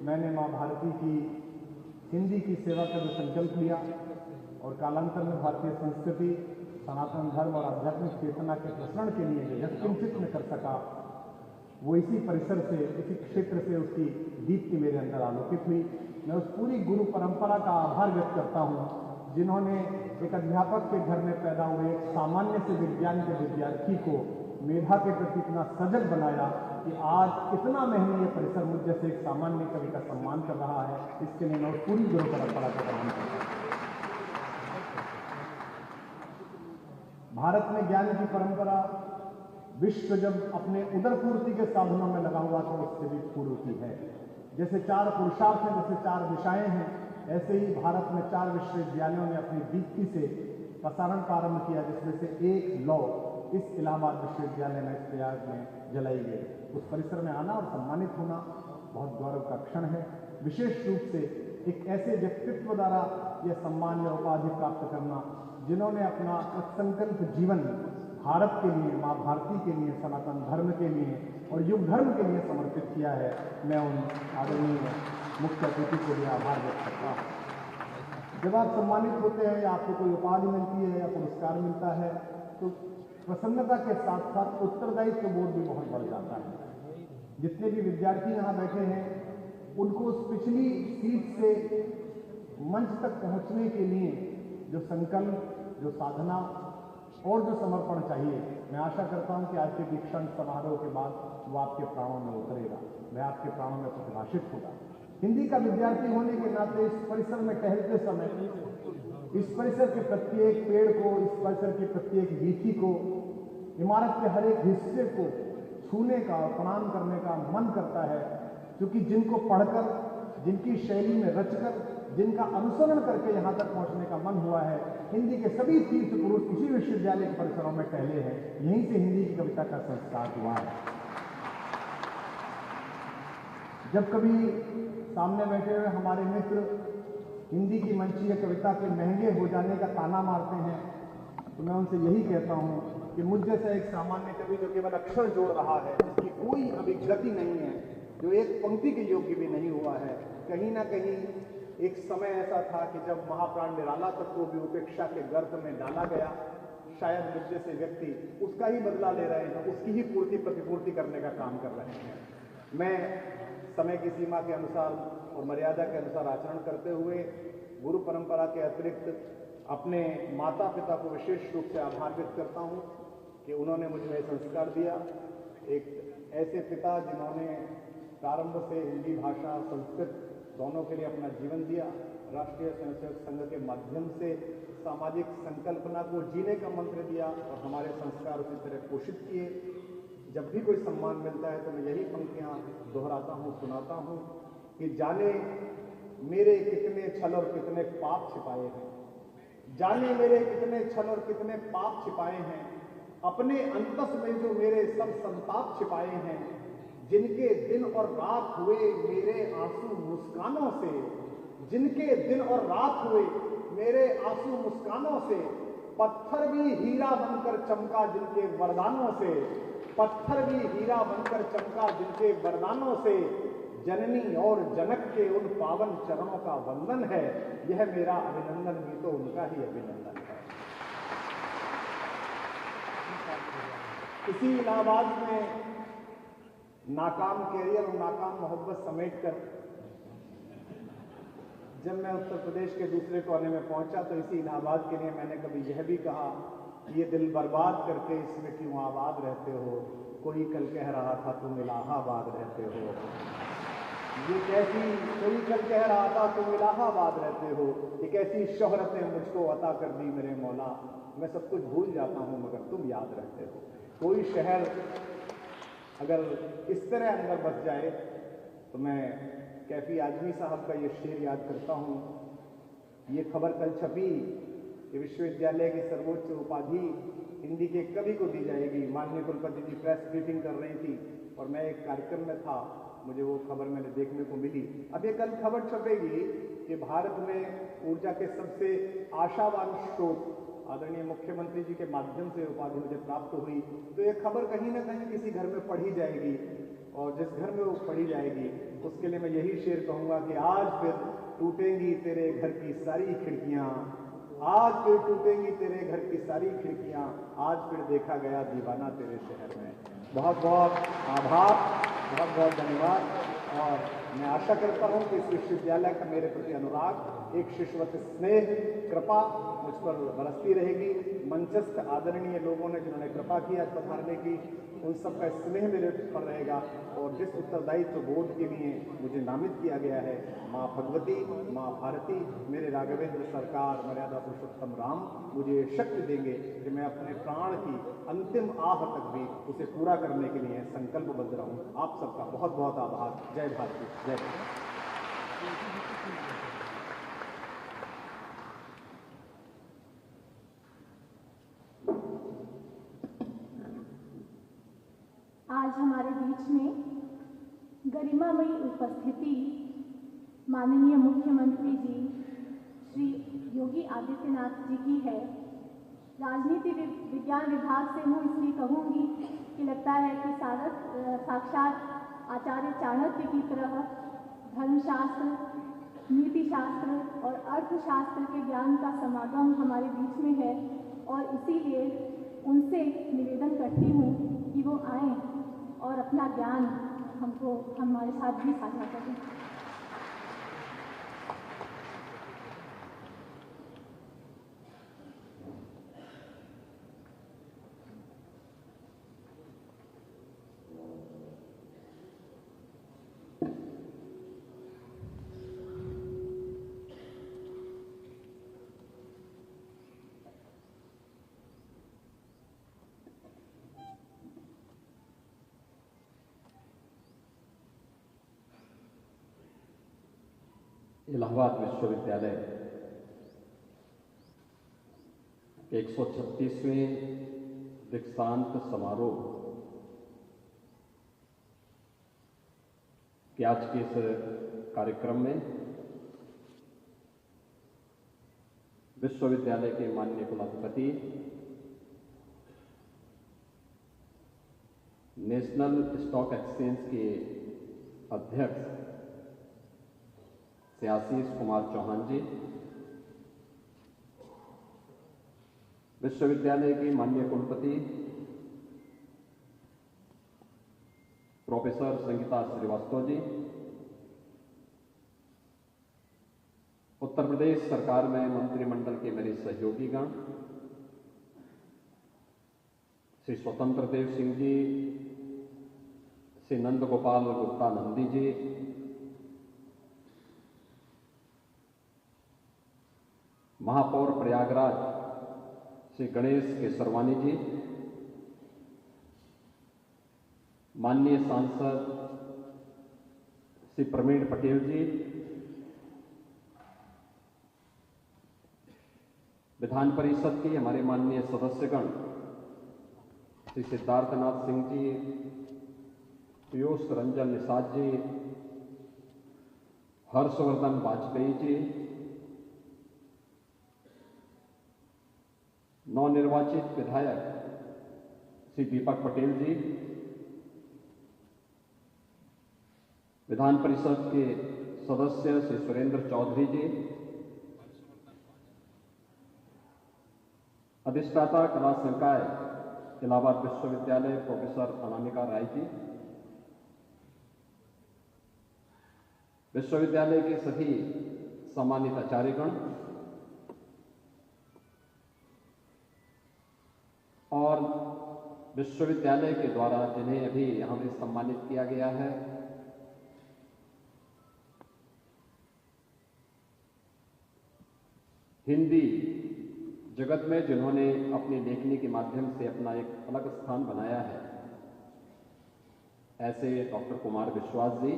Speaker 6: मैंने माँ भारती की हिंदी की सेवा का जो संकल्प लिया और कालांतर में भारतीय संस्कृति, सनातन धर्म और आध्यात्मिक चेतना के प्रसरण के लिए जो किंचित में कर सका, वो इसी परिसर से, इसी क्षेत्र से उसकी दीप्ति मेरे अंदर आलोकित हुई। मैं उस पूरी गुरु परंपरा का आभार व्यक्त करता हूँ जिन्होंने एक अध्यापक के घर में पैदा हुए एक सामान्य से विज्ञान के विद्यार्थी को मेधा के प्रति इतना सजग बनाया कि आज इतना महनीय परिसर मुझ जैसे एक सामान्य कवि का सम्मान कर रहा है, इसके लिए मैं पूरी गुरु परंपरा का प्रणाम करता हूं। भारत में ज्ञान की परंपरा विश्व जब अपने उदरपूर्ति के साधनों में लगा हुआ तो उससे भी पूर्ति है। जैसे 4 पुरुषार्थ हैं, जैसे 4 दिशाएं हैं, ऐसे ही भारत में 4 विश्वविद्यालयों ने अपनी दीप्ति से प्रसारण प्रारंभ किया, जिसमें से एक लौ इस इलाहाबाद विश्वविद्यालय में प्रयाग में जलाई गई। उस परिसर में आना और सम्मानित होना बहुत गौरव का क्षण है। विशेष रूप से एक ऐसे व्यक्तित्व द्वारा यह सम्मान या उपाधि प्राप्त करना जिन्होंने अपना संकल्प जीवन भारत के लिए, माँ भारती के लिए, सनातन धर्म के लिए और युग धर्म के लिए समर्पित किया है। मैं उन आदरणीय मुख्य अतिथि को भी आभार व्यक्त करता हूँ। जब आप सम्मानित होते हैं या आपको कोई उपाधि मिलती है या पुरस्कार मिलता है तो प्रसन्नता के साथ साथ उत्तरदायित्व बोध भी बहुत बढ़ जाता है। जितने भी विद्यार्थी यहाँ बैठे हैं उनको उस पिछली सीट से मंच तक पहुँचने के लिए जो संकल्प, जो साधना और जो समर्पण चाहिए, मैं आशा करता हूं कि आज के दीक्षांत समारोह के बाद वो आपके प्राणों में उतरेगा, वह आपके प्राणों में प्रतिभाषित होगा। हिंदी का विद्यार्थी होने के नाते इस परिसर में टहलते समय इस परिसर के प्रत्येक पेड़ को, इस परिसर की प्रत्येक वीथी को, इमारत के हर एक हिस्से को छूने का और प्रणाम करने का मन करता है, क्योंकि जिनको पढ़कर, जिनकी शैली में रचकर, जिनका अनुसरण करके यहाँ तक पहुँचने का मन हुआ है, हिंदी के सभी तीर्थ पुरुष इसी विश्वविद्यालय के परिसरों में टहले हैं, यहीं से हिंदी की कविता का संस्कार हुआ है। जब कभी सामने बैठे हुए हमारे मित्र हिंदी की मंचीय कविता के महंगे हो जाने का ताना मारते हैं तो मैं उनसे यही कहता हूँ कि मुझ जैसा एक सामान्य कवि जो केवल अक्षर जोड़ रहा है, जिसकी कोई अभिगति नहीं है, जो एक पंक्ति के योग्य भी नहीं हुआ है, कहीं ना कहीं एक समय ऐसा था कि जब महाप्राण निराला तक को भी उपेक्षा के गर्त में डाला गया, शायद मुझ जैसे व्यक्ति उसका ही बदला ले रहे हैं, उसकी ही पूर्ति प्रतिपूर्ति करने का काम कर रहे हैं। मैं समय की सीमा के अनुसार और मर्यादा के अनुसार आचरण करते हुए गुरु परंपरा के अतिरिक्त अपने माता पिता को विशेष रूप से आभार व्यक्त करता हूँ कि उन्होंने मुझे संस्कार दिया। एक ऐसे पिता जिन्होंने प्रारंभ से हिंदी भाषा और संस्कृत दोनों के लिए अपना जीवन दिया, राष्ट्रीय स्वयंसेवक संघ के माध्यम से सामाजिक संकल्पना को जीने का मंत्र दिया और हमारे संस्कार उसी तरह पोषित किए। जब भी कोई सम्मान मिलता है तो मैं यही पंक्तियाँ दोहराता हूँ, सुनाता हूँ कि जाने मेरे कितने छल और कितने पाप छिपाए हैं, जाने मेरे कितने छल और कितने पाप छिपाए हैं, अपने अंतस में जो मेरे सब संताप छिपाए हैं, जिनके दिन और रात हुए मेरे आंसू मुस्कानों से, जिनके दिन और रात हुए मेरे आंसू मुस्कानों से, पत्थर भी हीरा बनकर चमका जिनके वरदानों से, पत्थर भी हीरा बनकर चमका जिनके वरदानों से, जननी और जनक के उन पावन चरणों का वंदन है, यह मेरा अभिनंदन भी तो उनका ही अभिनंदन है। इसी इलाहाबाद में नाकाम कैरियर और नाकाम मोहब्बत समेटकर जब मैं उत्तर प्रदेश के दूसरे कोने में पहुंचा तो इसी इलाहाबाद के लिए मैंने कभी यह भी कहा कि ये दिल बर्बाद करके इसमें क्यों आबाद रहते हो, कोई कल कह रहा था तुम इलाहाबाद रहते हो, ये कैसी, कोई कल कह रहा था तुम इलाहाबाद रहते हो, ये कैसी शोहरतें मुझको अता कर दी मेरे मौला, मैं सब कुछ भूल जाता हूँ मगर तुम याद रहते हो। कोई शहर अगर इस तरह अंदर बस जाए तो मैं कैफी आजमी साहब का ये शेर याद करता हूँ। ये खबर कल छपी कि विश्वविद्यालय की सर्वोच्च उपाधि हिंदी के कवि को दी जाएगी। माननीय कुलपति जी प्रेस ब्रीफिंग कर रही थी और मैं एक कार्यक्रम में था, मुझे वो खबर मैंने देखने को मिली। अब ये कल खबर छपेगी कि भारत में ऊर्जा के सबसे आशावान स्रोत आदरणीय मुख्यमंत्री जी के माध्यम से उपाधि मुझे प्राप्त हुई, तो ये खबर कहीं ना कहीं किसी घर में पढ़ी जाएगी और जिस घर में वो पढ़ी जाएगी उसके लिए मैं यही शेर कहूँगा कि आज फिर टूटेंगी तेरे घर की सारी खिड़कियाँ, आज फिर टूटेंगी तेरे घर की सारी खिड़कियाँ, आज फिर देखा गया दीवाना तेरे शहर में। बहुत बहुत आभार, बहुत बहुत धन्यवाद। और मैं आशा करता हूँ कि इस विश्वविद्यालय का मेरे प्रति अनुराग एक शिष्यवत स्नेह कृपा मुझ पर बरसती रहेगी। मंचस्थ आदरणीय लोगों ने जिन्होंने कृपा की आज पधारने की, उन सबका स्नेह मेरे पर रहेगा। और जिस उत्तरदायित्व बोध के लिए मुझे नामित किया गया है, माँ भगवती, माँ भारती, मेरे राघवेंद्र सरकार, मर्यादा पुरुषोत्तम राम मुझे शक्ति देंगे कि मैं अपने प्राण की अंतिम आह तक भी उसे पूरा करने के लिए संकल्पबद्ध रहूं। आप सबका बहुत बहुत आभार। जय भारती, जय भारत।
Speaker 5: आज हमारे बीच में गरिमामयी उपस्थिति माननीय मुख्यमंत्री जी श्री योगी आदित्यनाथ जी की है। राजनीति विज्ञान विभाग से हूँ, इसलिए कहूँगी कि लगता है कि साक्षात आचार्य चाणक्य की तरह धर्मशास्त्र, नीतिशास्त्र और अर्थशास्त्र के ज्ञान का समागम हमारे बीच में है। और इसीलिए उनसे निवेदन करती हूँ कि वो आएँ और अपना ज्ञान हमारे साथ भी साझा करें।
Speaker 7: इलाहाबाद विश्वविद्यालय के 136वें दीक्षांत समारोह के आज के इस कार्यक्रम में विश्वविद्यालय के माननीय कुलाधिपति, नेशनल स्टॉक एक्सचेंज के अध्यक्ष श्री आशीष कुमार चौहान जी, विश्वविद्यालय की माननीय कुलपति प्रोफेसर संगीता श्रीवास्तव जी, उत्तर प्रदेश सरकार में मंत्रिमंडल के मेरे सहयोगीगण, श्री स्वतंत्र देव सिंह जी, श्री नंद गोपाल गुप्ता नंदी जी, महापौर प्रयागराज श्री गणेश केसरवानी जी, माननीय सांसद श्री प्रवीण पटेल जी, विधान परिषद के हमारे माननीय सदस्यगण श्री सिद्धार्थनाथ सिंह जी, पीयूष रंजन निषाद जी, हर्षवर्धन वाजपेयी जी, नवनिर्वाचित विधायक श्री दीपक पटेल जी, विधान परिषद के सदस्य श्री सुरेंद्र चौधरी जी, अधिष्ठाता कला संकाय इलाहाबाद विश्वविद्यालय प्रोफेसर अनामिका राय जी, विश्वविद्यालय के सभी सम्मानित आचार्यगण और विश्वविद्यालय के द्वारा जिन्हें अभी यहाँ पे सम्मानित किया गया है, हिंदी जगत में जिन्होंने अपनी लेखनी के माध्यम से अपना एक अलग स्थान बनाया है, ऐसे डॉक्टर कुमार विश्वास जी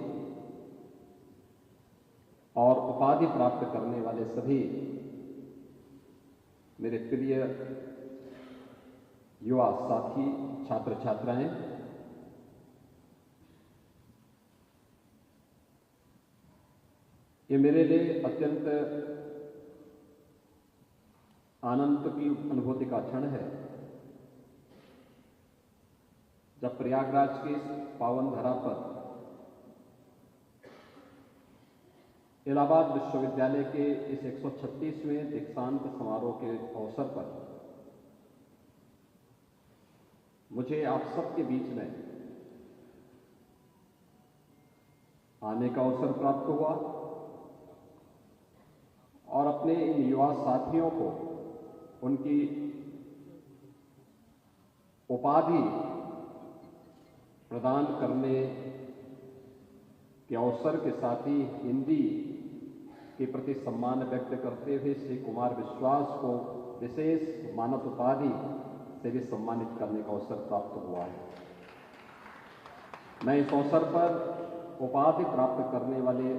Speaker 7: और उपाधि प्राप्त करने वाले सभी मेरे प्रिय युवा साथी, छात्र छात्राएं, ये मेरे लिए अत्यंत आनंद की अनुभूति का क्षण है जब प्रयागराज की पावन धरा पर इलाहाबाद विश्वविद्यालय के इस 136वें दीक्षांत समारोह के अवसर पर मुझे आप सबके बीच में आने का अवसर प्राप्त हुआ और अपने इन युवा साथियों को उनकी उपाधि प्रदान करने के अवसर के साथ ही हिंदी के प्रति सम्मान व्यक्त करते हुए श्री कुमार विश्वास को विशेष मानद उपाधि से भी सम्मानित करने का अवसर प्राप्त हुआ है। मैं इस अवसर पर उपाधि प्राप्त करने वाले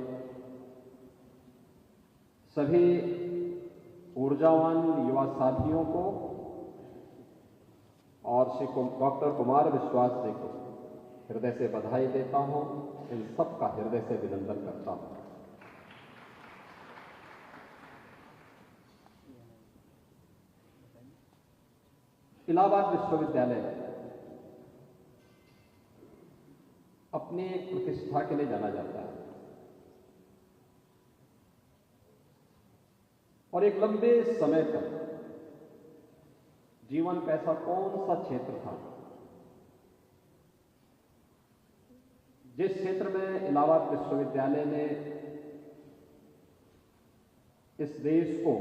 Speaker 7: सभी ऊर्जावान युवा साथियों को और श्री डॉक्टर कुमार विश्वास जी को हृदय से बधाई देता हूं, इन सब का हृदय से अभिनंदन करता हूं। इलाहाबाद विश्वविद्यालय अपनी प्रतिष्ठा के लिए जाना जाता है और एक लंबे समय तक जीवन का ऐसा कौन सा क्षेत्र था जिस क्षेत्र में इलाहाबाद विश्वविद्यालय ने इस देश को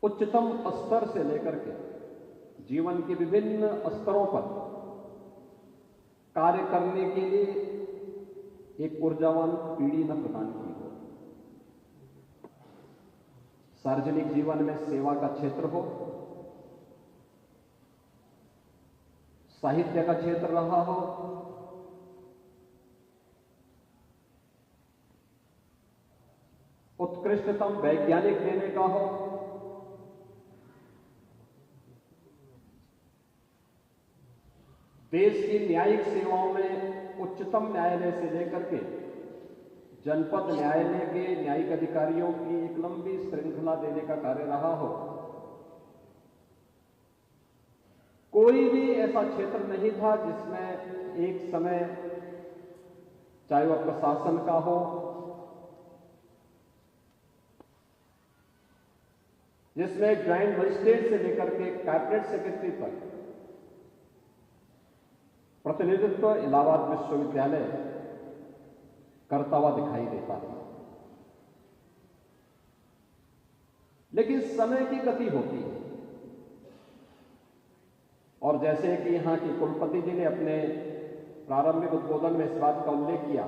Speaker 7: उच्चतम स्तर से लेकर के जीवन के विभिन्न स्तरों पर कार्य करने के लिए एक ऊर्जावान पीढ़ी न प्रदान की हो। सार्वजनिक जीवन में सेवा का क्षेत्र हो, साहित्य का क्षेत्र रहा हो, उत्कृष्टतम वैज्ञानिक देने का हो, देश की न्यायिक सेवाओं में उच्चतम न्यायालय से लेकर के जनपद न्यायालय के न्यायिक अधिकारियों की एक लंबी श्रृंखला देने का कार्य रहा हो। कोई भी ऐसा क्षेत्र नहीं था जिसमें एक समय, चाहे वह प्रशासन का हो, जिसमें ज्वाइंट मजिस्ट्रेट से लेकर के कैबिनेट सेक्रेटरी तक प्रतिनिधित्व इलाहाबाद विश्वविद्यालय करता हुआ दिखाई देता था। लेकिन समय की गति होती है और जैसे कि यहां के कुलपति जी ने अपने प्रारंभिक उद्बोधन में इस बात का उल्लेख किया,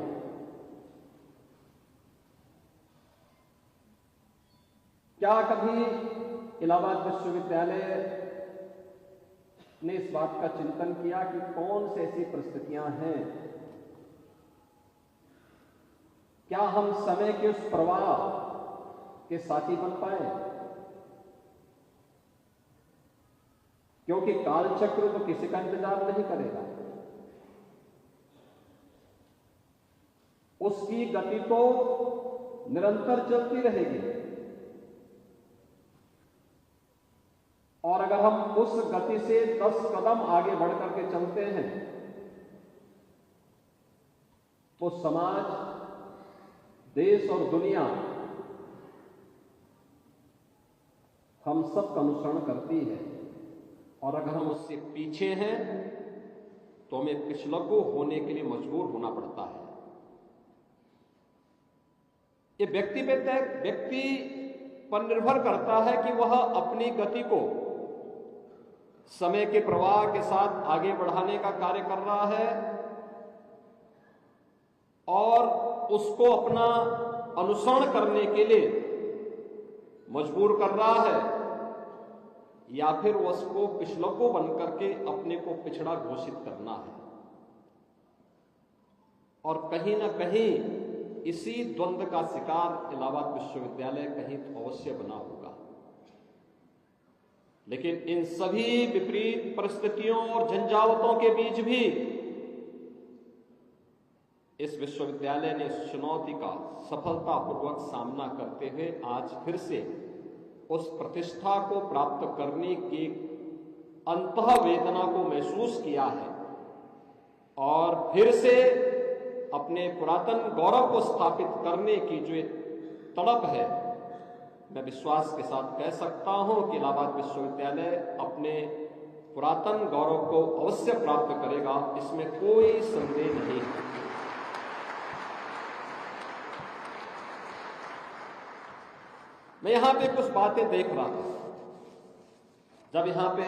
Speaker 7: क्या कभी इलाहाबाद विश्वविद्यालय ने इस बात का चिंतन किया कि कौन सी ऐसी परिस्थितियां हैं, क्या हम समय के उस प्रवाह के साथी बन पाए? क्योंकि कालचक्र तो किसी का इंतजार नहीं करेगा, उसकी गति तो निरंतर चलती रहेगी और अगर हम उस गति से 10 कदम आगे बढ़ करके चलते हैं तो समाज, देश और दुनिया हम सब का अनुसरण करती है और अगर हम उससे पीछे हैं तो हमें पिछलग्गू होने के लिए मजबूर होना पड़ता है। ये व्यक्ति पर निर्भर करता है कि वह अपनी गति को समय के प्रवाह के साथ आगे बढ़ाने का कार्य कर रहा है और उसको अपना अनुसरण करने के लिए मजबूर कर रहा है या फिर उसको पिछलग्गू बन करके अपने को पिछड़ा घोषित करना है। और कहीं ना कहीं इसी द्वंद्व का शिकार इलाहाबाद विश्वविद्यालय कहीं तो अवश्य बना होगा। लेकिन इन सभी विपरीत परिस्थितियों और झंझावतों के बीच भी इस विश्वविद्यालय ने चुनौती का सफलतापूर्वक सामना करते हुए आज फिर से उस प्रतिष्ठा को प्राप्त करने की अंतः वेदना को महसूस किया है और फिर से अपने पुरातन गौरव को स्थापित करने की जो तड़प है, मैं विश्वास के साथ कह सकता हूं कि इलाहाबाद विश्वविद्यालय अपने पुरातन गौरव को अवश्य प्राप्त करेगा, इसमें कोई संदेह नहीं है। मैं यहां पे कुछ बातें देख रहा था जब यहां पे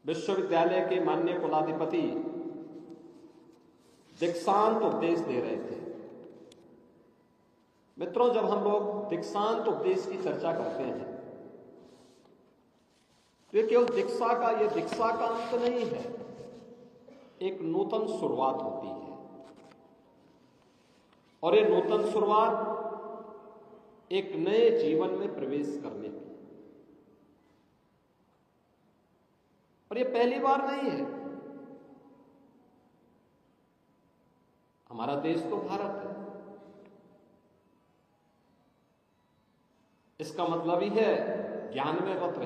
Speaker 7: विश्वविद्यालय के माननीय कुलाधिपति दीक्षांत उपदेश दे रहे थे। मित्रों, जब हम लोग दीक्षांत उपदेश की चर्चा करते हैं तो ये केवल दीक्षा का अंत नहीं है, एक नूतन शुरुआत होती है। और ये नूतन शुरुआत एक नए जीवन में प्रवेश करने की, और ये पहली बार नहीं है। हमारा देश तो भारत है, इसका मतलब ही है ज्ञान में रत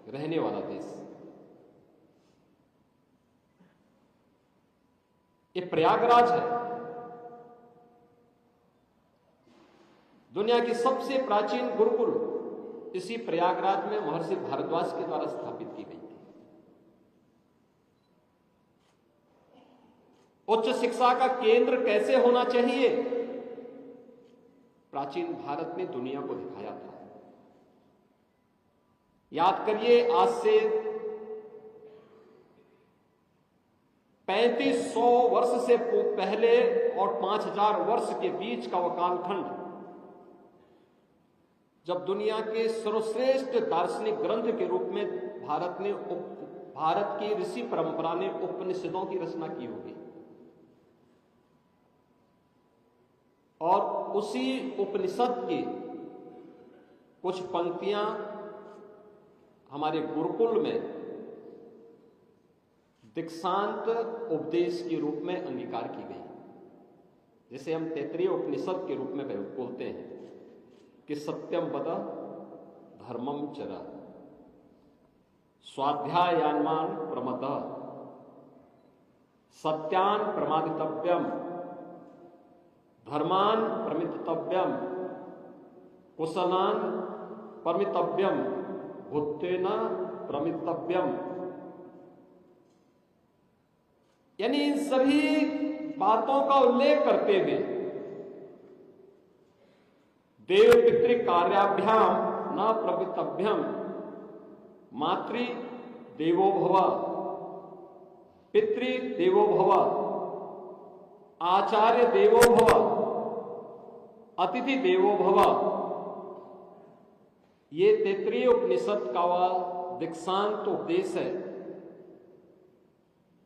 Speaker 7: रहने वाला देश। ये प्रयागराज है, दुनिया की सबसे प्राचीन गुरुकुल इसी प्रयागराज में महर्षि भारद्वाज के द्वारा स्थापित की गई थी। उच्च शिक्षा का केंद्र कैसे होना चाहिए, प्राचीन भारत ने दुनिया को दिखाया था। याद करिए, आज से 3500 वर्ष से पहले और 5000 वर्ष के बीच का वह कालखंड, जब दुनिया के सर्वश्रेष्ठ दार्शनिक ग्रंथ के रूप में भारत की ऋषि परंपरा ने उपनिषदों की रचना की होगी, और उसी उपनिषद की कुछ पंक्तियां हमारे गुरुकुल में दीक्षांत उपदेश के रूप में अंगीकार की गई, जिसे हम तैत्तिरीय उपनिषद के रूप में बोलते हैं कि सत्यम वद धर्मम चर स्वाध्यायान्मान प्रमद सत्यान प्रमादितव्यम धर्मान प्रमितव्यम कुशलान परमितव्यम भूतेन प्रमितव्यम। यानी इन सभी बातों का उल्लेख करते हुए देव पितृ कार्याभ्याम न प्रमितव्यम मातृ देवो भव पितृ देवो भव आचार्य देवो भव अतिथि देवो भव। ये तैत्तिरीय उपनिषद का वह दीक्षांत उपदेश है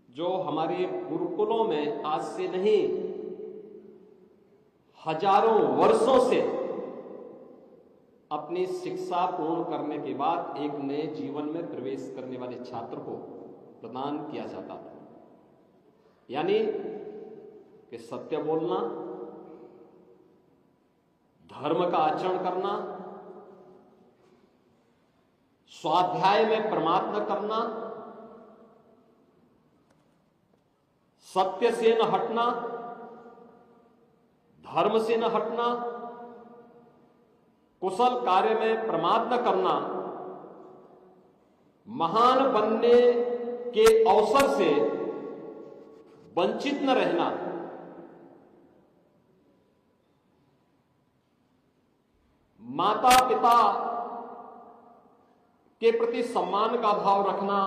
Speaker 7: जो हमारे गुरुकुलों में आज से नहीं हजारों वर्षों से अपनी शिक्षा पूर्ण करने के बाद एक नए जीवन में प्रवेश करने वाले छात्र को प्रदान किया जाता था। यानी कि सत्य बोलना, धर्म का आचरण करना, स्वाध्याय में प्रमाद न करना, सत्य से न हटना, धर्म से न हटना, कुशल कार्य में प्रमाद न करना, महान बनने के अवसर से वंचित न रहना, माता पिता के प्रति सम्मान का भाव रखना,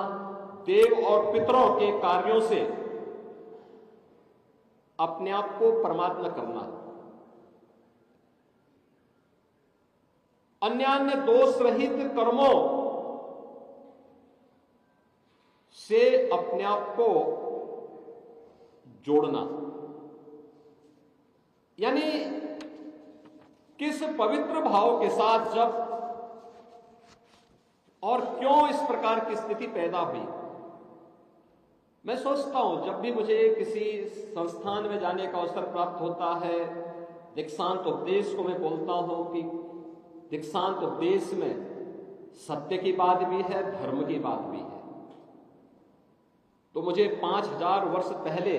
Speaker 7: देव और पितरों के कार्यों से अपने आप को प्रमाद न करना, अन्य दोष रहित कर्मों से अपने आप को जोड़ना। यानी किस पवित्र भाव के साथ जब और क्यों इस प्रकार की स्थिति पैदा हुई। मैं सोचता हूं जब भी मुझे किसी संस्थान में जाने का अवसर प्राप्त होता है, दीक्षांत उपदेश को मैं बोलता हूं कि दीक्षांत उपदेश में सत्य की बात भी है, धर्म की बात भी है, तो मुझे 5000 वर्ष पहले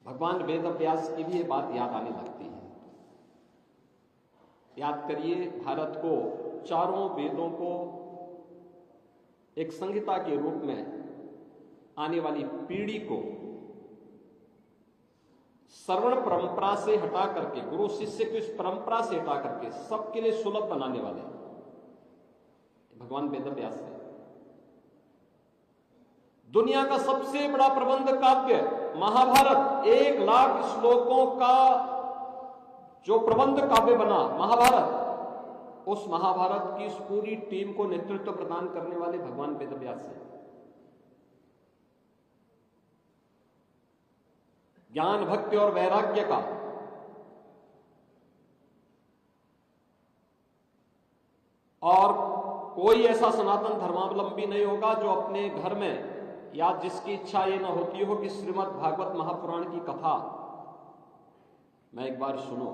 Speaker 7: भगवान वेद व्यास की भी ये बात याद आने लगती है। याद करिए, भारत को चारों वेदों को एक संहिता के रूप में आने वाली पीढ़ी को श्रवण परंपरा से हटा करके, गुरु शिष्य की इस परंपरा से हटा करके सबके लिए सुलभ बनाने वाले भगवान वेद व्यास ने दुनिया का सबसे बड़ा प्रबंध काव्य महाभारत, 1 लाख श्लोकों का जो प्रबंध काव्य बना महाभारत, उस महाभारत की इस पूरी टीम को नेतृत्व प्रदान करने वाले भगवान वेद व्यास हैं। ज्ञान, भक्ति और वैराग्य का और कोई ऐसा सनातन धर्मावलंबी नहीं होगा जो अपने घर में या जिसकी इच्छा ये न होती हो कि श्रीमद् भागवत महापुराण की कथा मैं एक बार सुनो।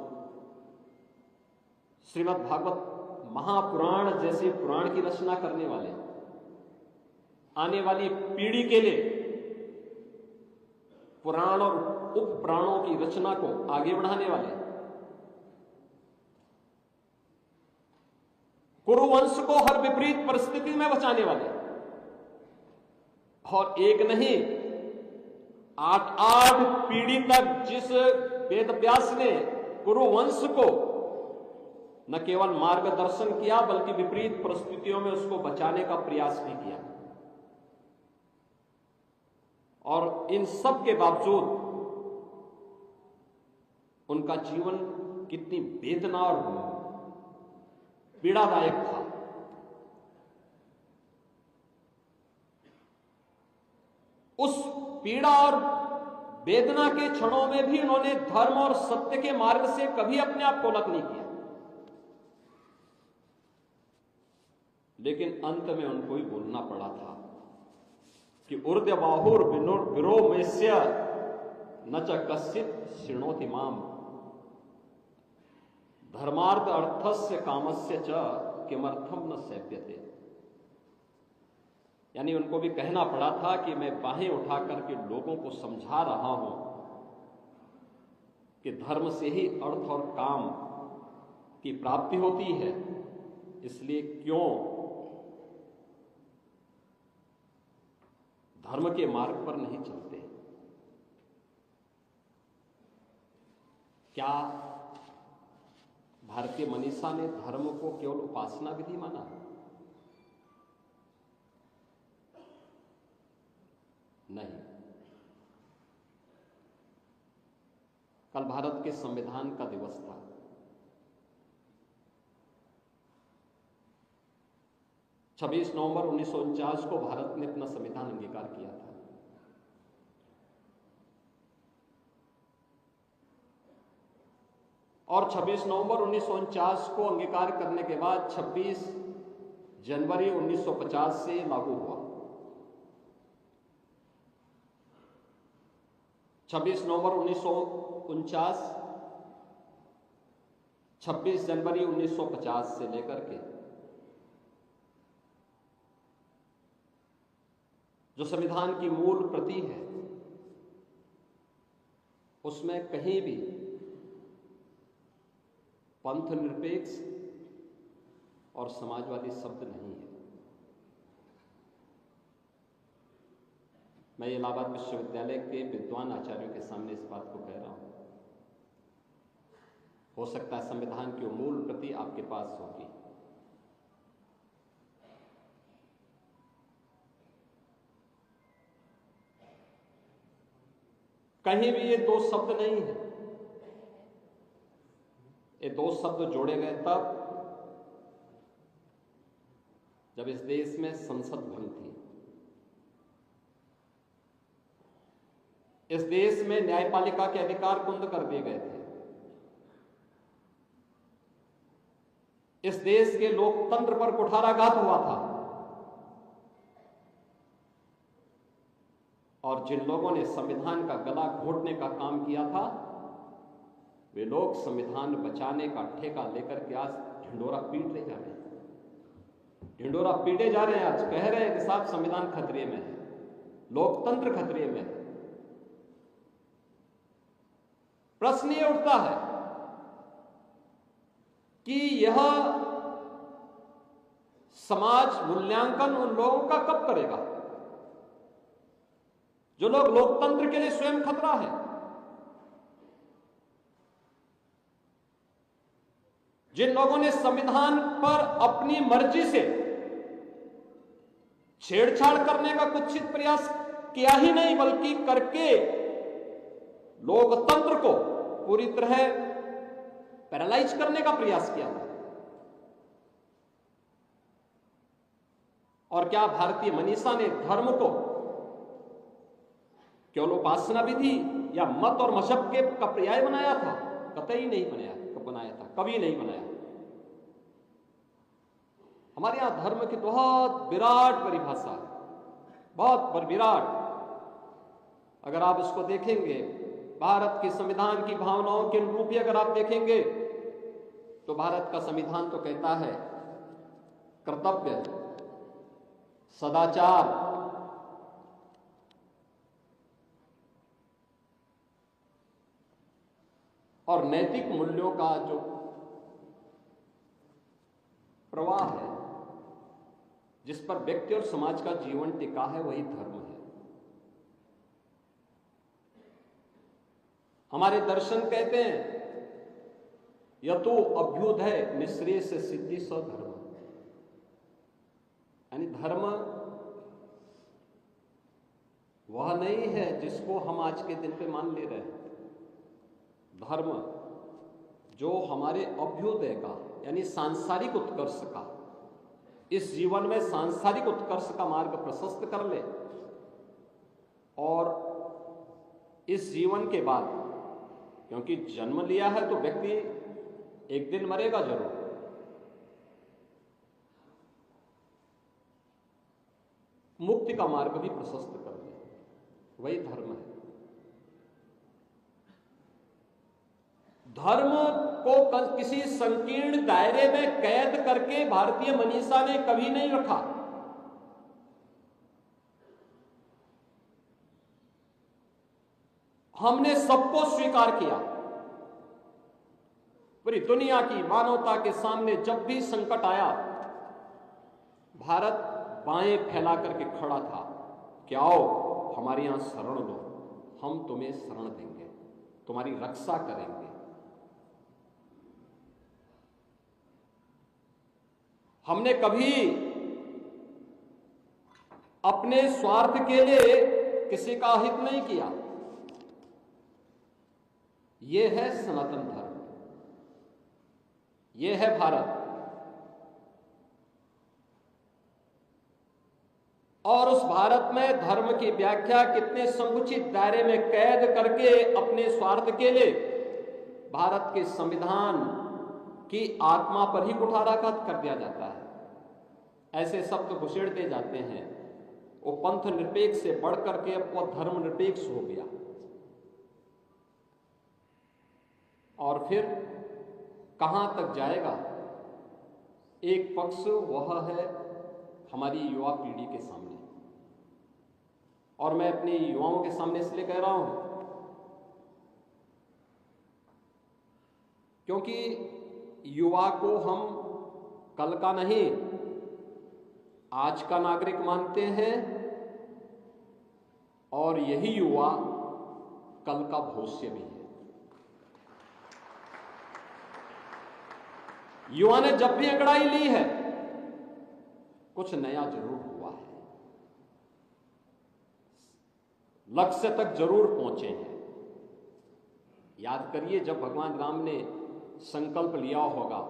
Speaker 7: श्रीमद् भागवत महापुराण जैसे पुराण की रचना करने वाले, आने वाली पीढ़ी के लिए पुराण और उपपुराणों की रचना को आगे बढ़ाने वाले, कुरुवंश को हर विपरीत परिस्थिति में बचाने वाले, और एक नहीं 8 पीढ़ी तक जिस वेद व्यास ने कुरुवंश को न केवल मार्गदर्शन किया बल्कि विपरीत परिस्थितियों में उसको बचाने का प्रयास भी किया, और इन सब के बावजूद उनका जीवन कितनी वेदना और पीड़ादायक था। उस पीड़ा और वेदना के क्षणों में भी उन्होंने धर्म और सत्य के मार्ग से कभी अपने आप को अलग नहीं किया, लेकिन अंत में उनको ही बोलना पड़ा था कि ऊर्ध्वबाहुर विरोमेस्य न च कश्चित् शृणोति माम धर्मार्थ अर्थस्य कामस्य च किमर्थम न सेव्यते। यानी उनको भी कहना पड़ा था कि मैं बाहें उठा करके लोगों को समझा रहा हूं कि धर्म से ही अर्थ और काम की प्राप्ति होती है, इसलिए क्यों धर्म के मार्ग पर नहीं चलते। क्या भारतीय मनीषा ने धर्म को केवल उपासना विधि माना? नहीं। कल भारत के संविधान का दिवस था। छब्बीस नवंबर 1949 को भारत ने अपना संविधान अंगीकार किया था। और 26 नवंबर 1949 को अंगीकार करने के बाद 26 जनवरी 1950 से लागू हुआ। 26 नवंबर 1949, 26 जनवरी 1950 से लेकर के जो संविधान की मूल प्रति है उसमें कहीं भी पंथ निरपेक्ष और समाजवादी शब्द नहीं है। मैं इलाहाबाद विश्वविद्यालय के विद्वान आचार्यों के सामने इस बात को कह रहा हूं। हो सकता है संविधान की मूल प्रति आपके पास होगी, कहीं भी ये दो शब्द नहीं है। ये दो शब्द जोड़े गए तब जब इस देश में संसद बनी थी, इस देश में न्यायपालिका के अधिकार कुंद कर दिए गए थे, इस देश के लोकतंत्र पर कुठाराघात हुआ था, और जिन लोगों ने संविधान का गला घोटने का काम किया था वे लोग संविधान बचाने का ठेका लेकर के आज ढिंडोरा पीटते जा रहे हैं। ढिंडोरा पीटे जा रहे हैं, आज कह रहे हैं कि साहब संविधान खतरे में है, लोकतंत्र खतरे में है। प्रश्न ये उठता है कि यह समाज मूल्यांकन उन लोगों का कब करेगा जो लोग लोकतंत्र के लिए स्वयं खतरा है, जिन लोगों ने संविधान पर अपनी मर्जी से छेड़छाड़ करने का कुत्सित प्रयास किया ही नहीं बल्कि करके लोकतंत्र को पूरी तरह पैरालाइज करने का प्रयास किया था। और क्या भारतीय मनीषा ने धर्म को केवल उपासना विधि या मत और मजहब के का पर्याय बनाया था? कतई नहीं बनाया था, कभी नहीं बनाया। हमारे यहां धर्म की बहुत विराट परिभाषा है, बहुत विराट। अगर आप उसको देखेंगे, भारत के संविधान की भावनाओं के अनुरूप ही अगर आप देखेंगे तो भारत का संविधान तो कहता है कर्तव्य, सदाचार, और नैतिक मूल्यों का जो प्रवाह है, जिस पर व्यक्ति और समाज का जीवन टिका है, वही धर्म है। हमारे दर्शन कहते हैं यतो अभ्युदय निःश्रेयस सिद्धि सधर्म, यानी धर्म वह नहीं है जिसको हम आज के दिन पे मान ले रहे हैं। धर्म जो हमारे अभ्युदय का यानी सांसारिक उत्कर्ष का, इस जीवन में सांसारिक उत्कर्ष का मार्ग प्रशस्त कर ले, और इस जीवन के बाद, क्योंकि जन्म लिया है तो व्यक्ति एक दिन मरेगा जरूर, मुक्ति का मार्ग भी प्रशस्त कर ले, वही धर्म है। धर्म को किसी संकीर्ण दायरे में कैद करके भारतीय मनीषा ने कभी नहीं रखा। हमने सबको स्वीकार किया। पूरी दुनिया की मानवता के सामने जब भी संकट आया, भारत बाएं फैला करके खड़ा था कि आओ हमारे यहां शरण लो, हम तुम्हें शरण देंगे, तुम्हारी रक्षा करेंगे। हमने कभी अपने स्वार्थ के लिए किसी का हित नहीं किया। यह है सनातन धर्म, यह है भारत। और उस भारत में धर्म की व्याख्या कितने संकुचित दायरे में कैद करके अपने स्वार्थ के लिए भारत के संविधान की आत्मा पर ही कुठाराघात कर दिया जाता है। ऐसे शब्द घुसेड़ दिए जाते हैं, वो पंथ निरपेक्ष से बढ़ करके अब वो धर्म निरपेक्ष हो गया। और फिर कहां तक जाएगा? एक पक्ष वह है हमारी युवा पीढ़ी के सामने, और मैं अपने युवाओं के सामने इसलिए कह रहा हूं क्योंकि युवा को हम कल का नहीं आज का नागरिक मानते हैं, और यही युवा कल का भविष्य भी है। युवा ने जब भी अंगड़ाई ली है, कुछ नया जरूर हुआ है, लक्ष्य तक जरूर पहुंचे हैं। याद करिए, जब भगवान राम ने संकल्प लिया होगा,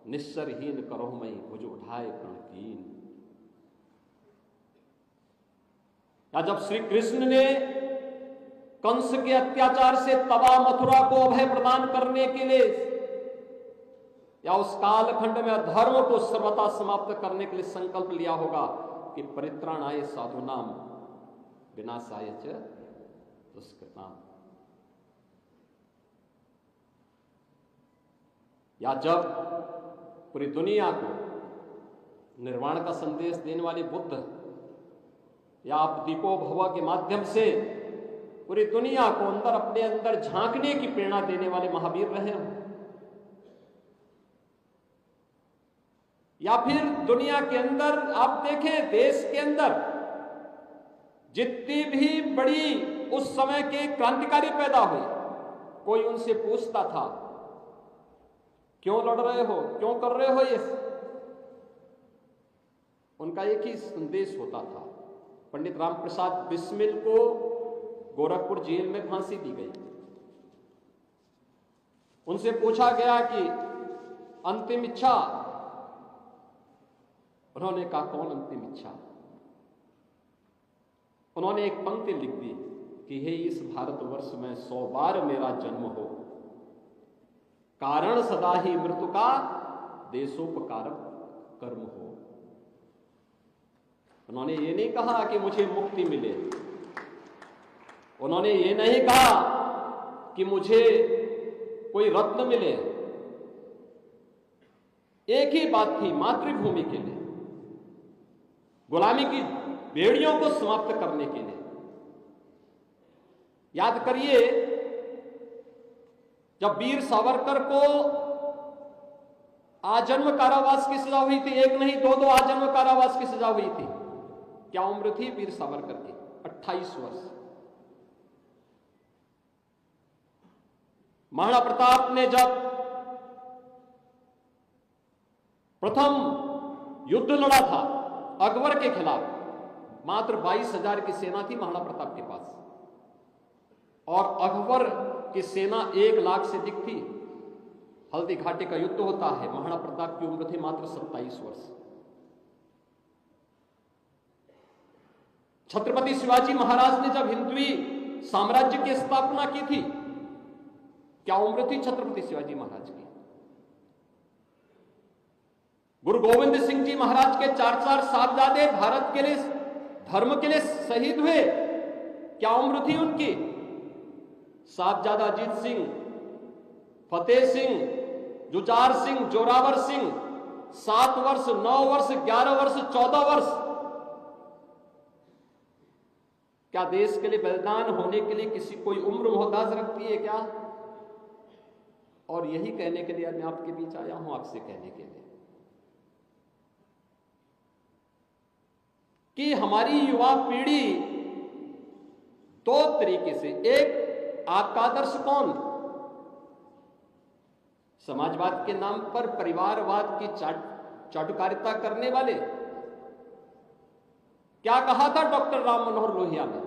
Speaker 7: निस्सरहीन करो मई भुज उठाए प्रणकीन, या जब श्री कृष्ण ने कंस के अत्याचार से तबाह मथुरा को अभय प्रदान करने के लिए, या उस कालखंड में अधर्म को सर्वथा समाप्त करने के लिए संकल्प लिया होगा कि परित्राणाय साधुनाम विनाशाय च दुष्कृताम, या जब पूरी दुनिया को निर्वाण का संदेश देने वाले बुद्ध, या आप दीपो भव के माध्यम से पूरी दुनिया को अंदर अपने अंदर झांकने की प्रेरणा देने वाले महावीर रहे हैं, या फिर दुनिया के अंदर आप देखें, देश के अंदर जितनी भी बड़ी उस समय के क्रांतिकारी पैदा हुए, कोई उनसे पूछता था क्यों लड़ रहे हो, क्यों कर रहे हो ये? उनका एक ही संदेश होता था। पंडित राम प्रसाद बिस्मिल को गोरखपुर जेल में फांसी दी गई। उनसे पूछा गया कि अंतिम इच्छा, उन्होंने कहा कौन अंतिम इच्छा? उन्होंने एक पंक्ति लिख दी कि हे इस भारतवर्ष में 100 बार मेरा जन्म हो, कारण सदा ही मृत्यु का देशोपकारक कर्म हो। उन्होंने ये नहीं कहा कि मुझे मुक्ति मिले, उन्होंने ये नहीं कहा कि मुझे कोई रत्न मिले। एक ही बात थी, मातृभूमि के लिए, गुलामी की बेड़ियों को समाप्त करने के लिए। याद करिए, जब वीर सावरकर को आजन्म कारावास की सजा हुई थी, एक नहीं दो आजन्म कारावास की सजा हुई थी, क्या उम्र थी वीर सावरकर की? 28 वर्ष। महाराणा प्रताप ने जब प्रथम युद्ध लड़ा था अकबर के खिलाफ, मात्र 22,000 की सेना थी महाराणा प्रताप के पास, और अकबर की सेना 1 लाख से अधिक थी। हल्दी घाटी का युद्ध होता है, महाराणा प्रताप की उम्र थी मात्र 27 वर्ष। छत्रपति शिवाजी महाराज ने जब हिंदवी साम्राज्य की स्थापना की थी, क्या उम्र थी छत्रपति शिवाजी महाराज की? गुरु गोविंद सिंह जी महाराज के 4 साहबजादे भारत के लिए, धर्म के लिए शहीद हुए, क्या उम्र थी उनकी? साहबजादा अजीत सिंह, फतेह सिंह, जुझार सिंह, जोरावर सिंह 7 वर्ष, 9 वर्ष, 11 वर्ष, 14 वर्ष। क्या देश के लिए बलिदान होने के लिए किसी कोई उम्र मोहताज रखती है क्या? और यही कहने के लिए मैं आपके बीच आया हूं, आपसे कहने के लिए कि हमारी युवा पीढ़ी 2 तरीके से, एक आपका आदर्श कौन? समाजवाद के नाम पर परिवारवाद की चाटुकारिता करने वाले। क्या कहा था डॉक्टर राम मनोहर लोहिया ने?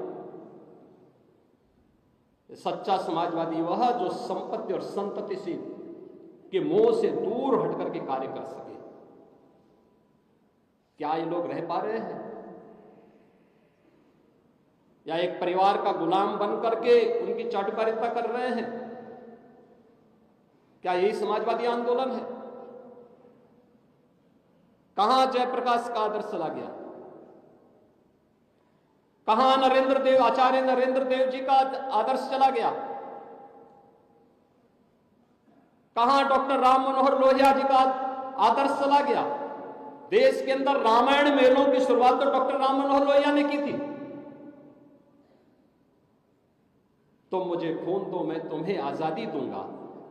Speaker 7: सच्चा समाजवादी वह जो संपत्ति और संतति से के मोह से दूर हटकर के कार्य कर सके। क्या ये लोग रह पा रहे हैं? या एक परिवार का गुलाम बन करके उनकी चाटुकारिता कर रहे हैं? क्या यही समाजवादी आंदोलन है? कहां जयप्रकाश का आदर्श चला गया? कहां नरेंद्र देव, आचार्य नरेंद्र देव जी का आदर्श चला गया? कहां डॉक्टर राम मनोहर लोहिया जी का आदर्श चला गया? देश के अंदर रामायण मेलों की शुरुआत तो डॉक्टर राम मनोहर लोहिया ने की थी। तुम मुझे खून दो, मैं तुम्हें आजादी दूंगा,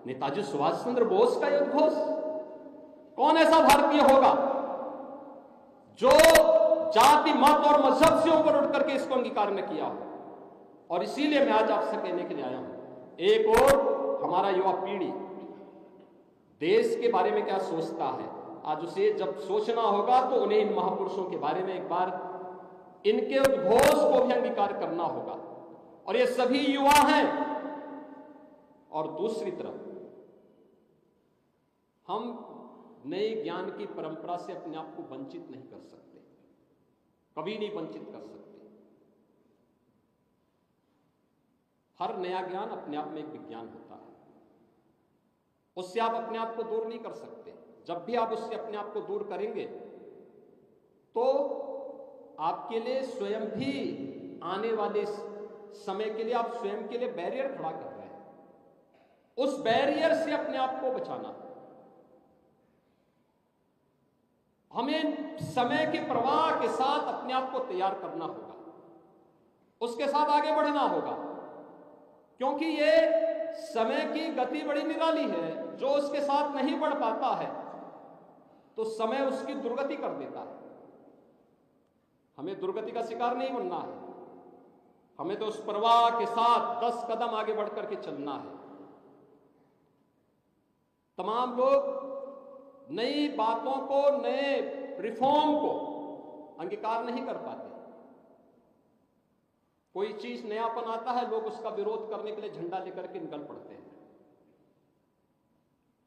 Speaker 7: नेताजी सुभाष चंद्र बोस का उद्घोष। कौन ऐसा भारतीय होगा जो जाति, मत और मजहब से ऊपर उठ करके इसको अंगीकार न किया हो? और इसीलिए मैं आज आपसे कहने के लिए आया हूं, एक और हमारा युवा पीढ़ी देश के बारे में क्या सोचता है, आज उसे जब सोचना होगा तो उन्हें इन महापुरुषों के बारे में एक बार इनके उद्घोष को भी अंगीकार करना होगा। और ये सभी युवा हैं। और दूसरी तरफ हम नए ज्ञान की परंपरा से अपने आप को वंचित नहीं कर सकते, कभी नहीं वंचित कर सकते। हर नया ज्ञान अपने आप में एक विज्ञान होता है, उससे आप अपने आप को दूर नहीं कर सकते। जब भी आप उससे अपने आप को दूर करेंगे तो आपके लिए स्वयं भी आने वाले समय के लिए आप स्वयं के लिए बैरियर खड़ा कर रहे हैं। उस बैरियर से अपने आप को बचाना, हमें समय के प्रवाह के साथ अपने आप को तैयार करना होगा, उसके साथ आगे बढ़ना होगा, क्योंकि ये समय की गति बड़ी निराली है। जो उसके साथ नहीं बढ़ पाता है तो समय उसकी दुर्गति कर देता है। हमें दुर्गति का शिकार नहीं बनना है, हमें तो उस प्रवाह के साथ 10 कदम आगे बढ़ करके चलना है। तमाम लोग नई बातों को, नए रिफॉर्म को अंगीकार नहीं कर पाते। कोई चीज नयापन आता है, लोग उसका विरोध करने के लिए झंडा लेकर के निकल पड़ते हैं।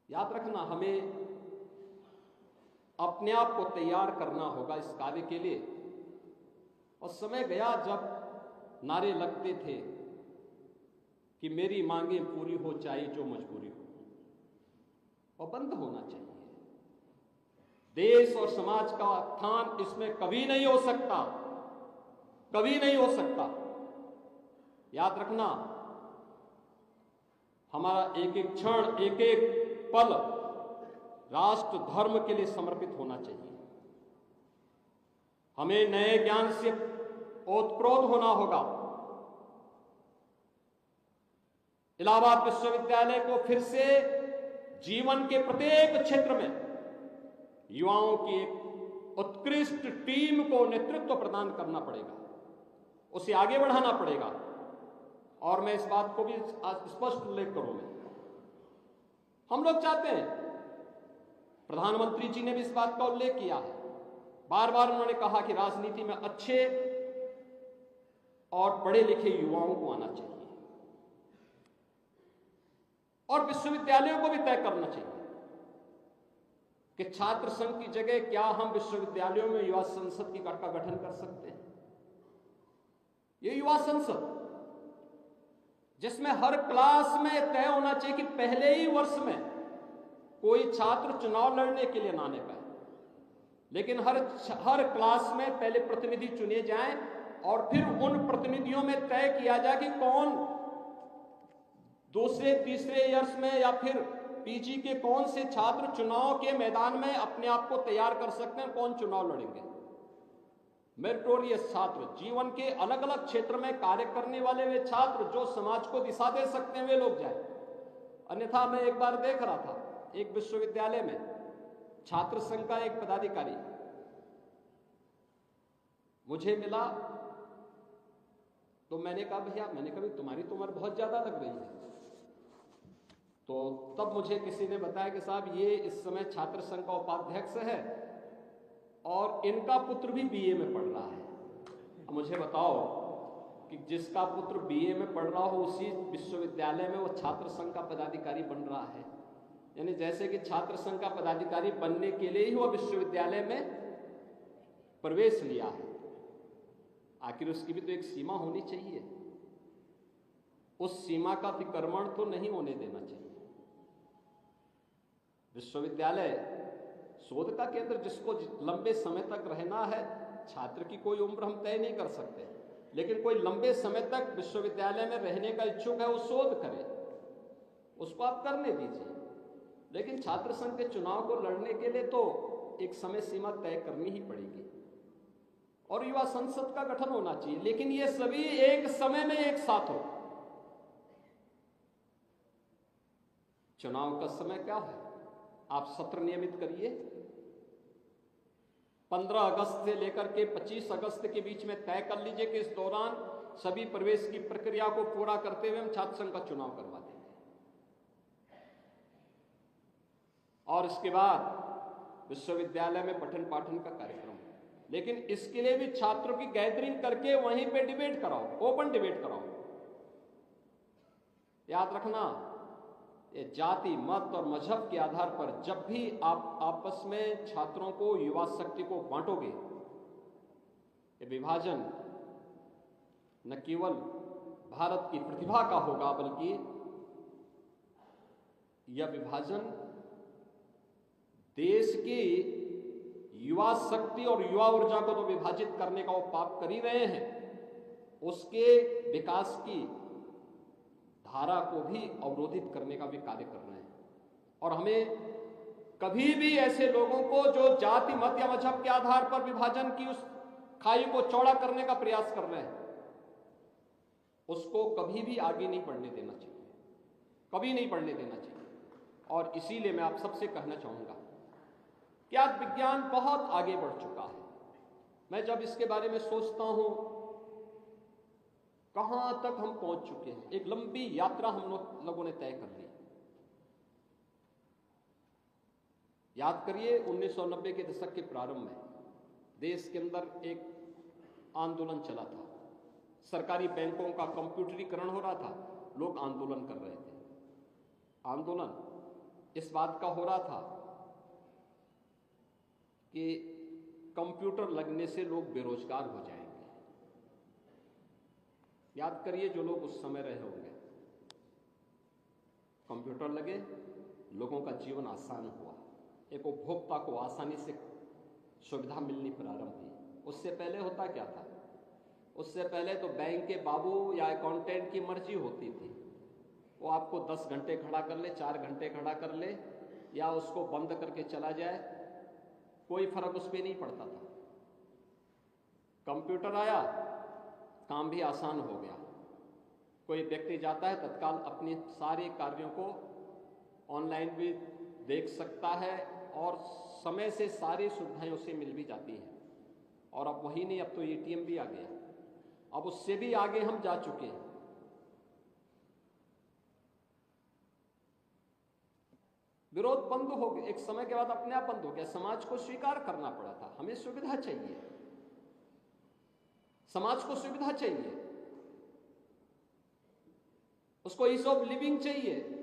Speaker 7: याद रखना, हमें अपने आप को तैयार करना होगा इस कार्य के लिए। और समय गया जब नारे लगते थे कि मेरी मांगें पूरी हो चाहे जो मजबूरी हो, और बंद होना चाहिए। देश और समाज का उत्थान इसमें कभी नहीं हो सकता, कभी नहीं हो सकता। याद रखना, हमारा एक एक क्षण, एक एक पल राष्ट्र धर्म के लिए समर्पित होना चाहिए। हमें नए ज्ञान से ओतप्रोत होना होगा। इलाहाबाद विश्वविद्यालय को फिर से जीवन के प्रत्येक क्षेत्र में युवाओं की एक उत्कृष्ट टीम को नेतृत्व प्रदान करना पड़ेगा, उसे आगे बढ़ाना पड़ेगा। और मैं इस बात को भी स्पष्ट उल्लेख करूंगा, हम लोग चाहते हैं, प्रधानमंत्री जी ने भी इस बात का उल्लेख किया है, बार बार उन्होंने कहा कि राजनीति में अच्छे और पढ़े लिखे युवाओं को आना चाहिए। और विश्वविद्यालयों को भी तय करना चाहिए कि छात्र संघ की जगह क्या हम विश्वविद्यालयों में युवा संसद का गठन कर सकते हैं। ये युवा संसद जिसमें हर क्लास में तय होना चाहिए कि पहले ही वर्ष में कोई छात्र चुनाव लड़ने के लिए ना आने पाए, लेकिन हर क्लास में पहले प्रतिनिधि चुने जाएं और फिर उन प्रतिनिधियों में तय किया जाए कि कौन दूसरे तीसरे इयर्स में या फिर पीजी के कौन से छात्र चुनाव के मैदान में अपने आप को तैयार कर सकते हैं, कौन चुनाव लड़ेंगे। मेरिटोरियस छात्र, जीवन के अलग अलग क्षेत्र में कार्य करने वाले वे छात्र जो समाज को दिशा दे सकते हैं, वे लोग जाए। अन्यथा मैं एक बार देख रहा था, एक विश्वविद्यालय में छात्र संघ का एक पदाधिकारी मुझे मिला, तो मैंने कहा भैया, मैंने कहा तुम्हारी तो उम्र बहुत ज्यादा लग रही है। तो तब मुझे किसी ने बताया कि साहब ये इस समय छात्र संघ का उपाध्यक्ष है और इनका पुत्र भी बीए में पढ़ रहा है। अब मुझे बताओ कि जिसका पुत्र बीए में पढ़ रहा हो उसी विश्वविद्यालय में वो छात्र संघ का पदाधिकारी बन रहा है। यानी जैसे कि छात्र संघ का पदाधिकारी बनने के लिए ही वो विश्वविद्यालय में प्रवेश लिया है। आखिर उसकी भी तो एक सीमा होनी चाहिए, उस सीमा का अतिक्रमण तो नहीं होने देना चाहिए। विश्वविद्यालय शोध का केंद्र जिसको लंबे समय तक रहना है, छात्र की कोई उम्र हम तय नहीं कर सकते, लेकिन कोई लंबे समय तक विश्वविद्यालय में रहने का इच्छुक है वो शोध करे, उसको आप करने दीजिए। लेकिन छात्र संघ के चुनाव को लड़ने के लिए तो एक समय सीमा तय करनी ही पड़ेगी और युवा संसद का गठन होना चाहिए, लेकिन ये सभी एक समय में एक साथ हो। चुनाव का समय क्या है, आप सत्र नियमित करिए। 15 अगस्त से लेकर के 25 अगस्त के बीच में तय कर लीजिए कि इस दौरान सभी प्रवेश की प्रक्रिया को पूरा करते हुए हम छात्र संघ का चुनाव करवा देंगे। और इसके बाद विश्वविद्यालय में पठन पाठन का कार्यक्रम, लेकिन इसके लिए भी छात्रों की गैदरिंग करके वहीं पे डिबेट कराओ, ओपन डिबेट कराओ। याद रखना, ये जाति, मत और मजहब के आधार पर जब भी आप आपस में छात्रों को, युवा शक्ति को बांटोगे, ये विभाजन न केवल भारत की प्रतिभा का होगा, बल्कि यह विभाजन देश की युवा शक्ति और युवा ऊर्जा को तो विभाजित करने का वो पाप कर ही रहे हैं, उसके विकास की धारा को भी अवरोधित करने का भी कार्य कर रहे हैं। और हमें कभी भी ऐसे लोगों को जो जाति, मत या मजहब के आधार पर विभाजन की उस खाई को चौड़ा करने का प्रयास कर रहे हैं, उसको कभी भी आगे नहीं बढ़ने देना चाहिए, कभी नहीं बढ़ने देना चाहिए। और इसीलिए मैं आप सबसे कहना चाहूंगा कि आज विज्ञान बहुत आगे बढ़ चुका है। मैं जब इसके बारे में सोचता हूं, कहां तक हम पहुंच चुके हैं, एक लंबी यात्रा हम लोगों ने तय कर ली। याद करिए 1990 के दशक के प्रारंभ में देश के अंदर एक आंदोलन चला था, सरकारी बैंकों का कंप्यूटरीकरण हो रहा था, लोग आंदोलन कर रहे थे। आंदोलन इस बात का हो रहा था कि कंप्यूटर लगने से लोग बेरोजगार हो जाएंगे। याद करिए जो लोग उस समय रहे होंगे, कंप्यूटर लगे, लोगों का जीवन आसान हुआ, एक उपभोक्ता को आसानी से सुविधा मिलनी प्रारंभ हुई। उससे पहले होता क्या था? उससे पहले तो बैंक के बाबू या अकाउंटेंट की मर्जी होती थी, वो आपको 10 घंटे खड़ा कर ले, 4 घंटे खड़ा कर ले या उसको बंद करके चला जाए, कोई फर्क उस पर नहीं पड़ता था। कंप्यूटर आया, काम भी आसान हो गया। कोई व्यक्ति जाता है, तत्काल अपने सारे कार्यों को ऑनलाइन भी देख सकता है और समय से सारी सुविधाएं उसे मिल भी जाती हैं। और अब वही नहीं, अब तो एटीएम भी आ गया, अब उससे भी आगे हम जा चुके हैं। विरोध बंद हो गया, एक समय के बाद अपने आप बंद हो गया। समाज को स्वीकार करना पड़ा था, हमें सुविधा चाहिए, समाज को सुविधा चाहिए, उसको ईज ऑफ लिविंग चाहिए।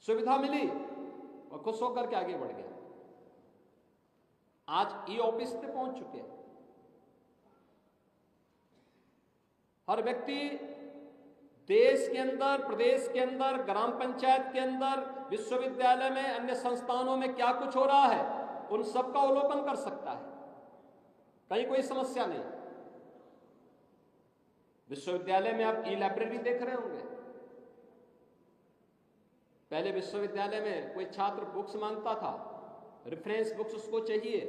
Speaker 7: सुविधा मिली और खुश होकर के आगे बढ़ गया। आज ई ऑफिस पे पहुंच चुके हैं। हर व्यक्ति देश के अंदर, प्रदेश के अंदर, ग्राम पंचायत के अंदर, विश्वविद्यालय में, अन्य संस्थानों में क्या कुछ हो रहा है, उन सब का अवलोकन कर सकता है, कहीं कोई समस्या नहीं। विश्वविद्यालय में आप ई लाइब्रेरी देख रहे होंगे। पहले विश्वविद्यालय में कोई छात्र बुक्स मांगता था, रेफरेंस बुक्स उसको चाहिए,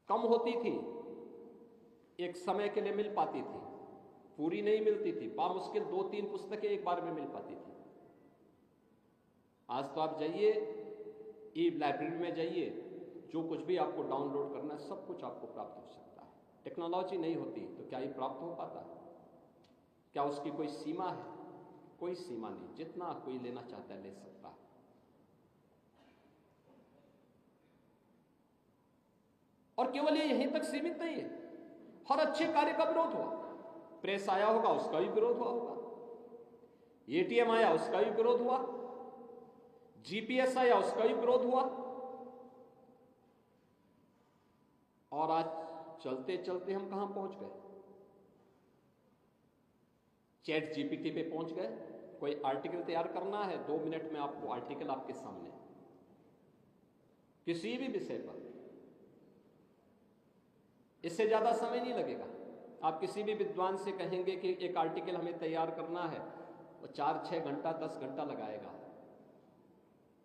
Speaker 7: कम होती थी, एक समय के लिए मिल पाती थी, पूरी नहीं मिलती थी, बामुश्किल 2-3 पुस्तकें एक बार में मिल पाती थी। आज तो आप जाइए ई लाइब्रेरी में जाइए, जो कुछ भी आपको डाउनलोड करना है सब कुछ आपको प्राप्त हो सकता है। टेक्नोलॉजी नहीं होती तो क्या ये प्राप्त हो पाता? क्या उसकी कोई सीमा है? कोई सीमा नहीं, जितना कोई लेना चाहता है ले सकता है। और केवल ये यहीं तक सीमित नहीं है, हर अच्छे कार्य का विरोध हुआ। प्रेस आया होगा, उसका भी विरोध हुआ होगा, एटीएम आया उसका भी विरोध हुआ, जीपीएस आया उसका भी विरोध हुआ, और आज चलते चलते हम कहां पहुंच गए? चैट जीपीटी पे पहुंच गए। कोई आर्टिकल तैयार करना है, 2 मिनट में आपको आर्टिकल आपके सामने, किसी भी विषय पर, इससे ज्यादा समय नहीं लगेगा। आप किसी भी विद्वान से कहेंगे कि एक आर्टिकल हमें तैयार करना है, वो 4-6 घंटा 10 घंटा लगाएगा।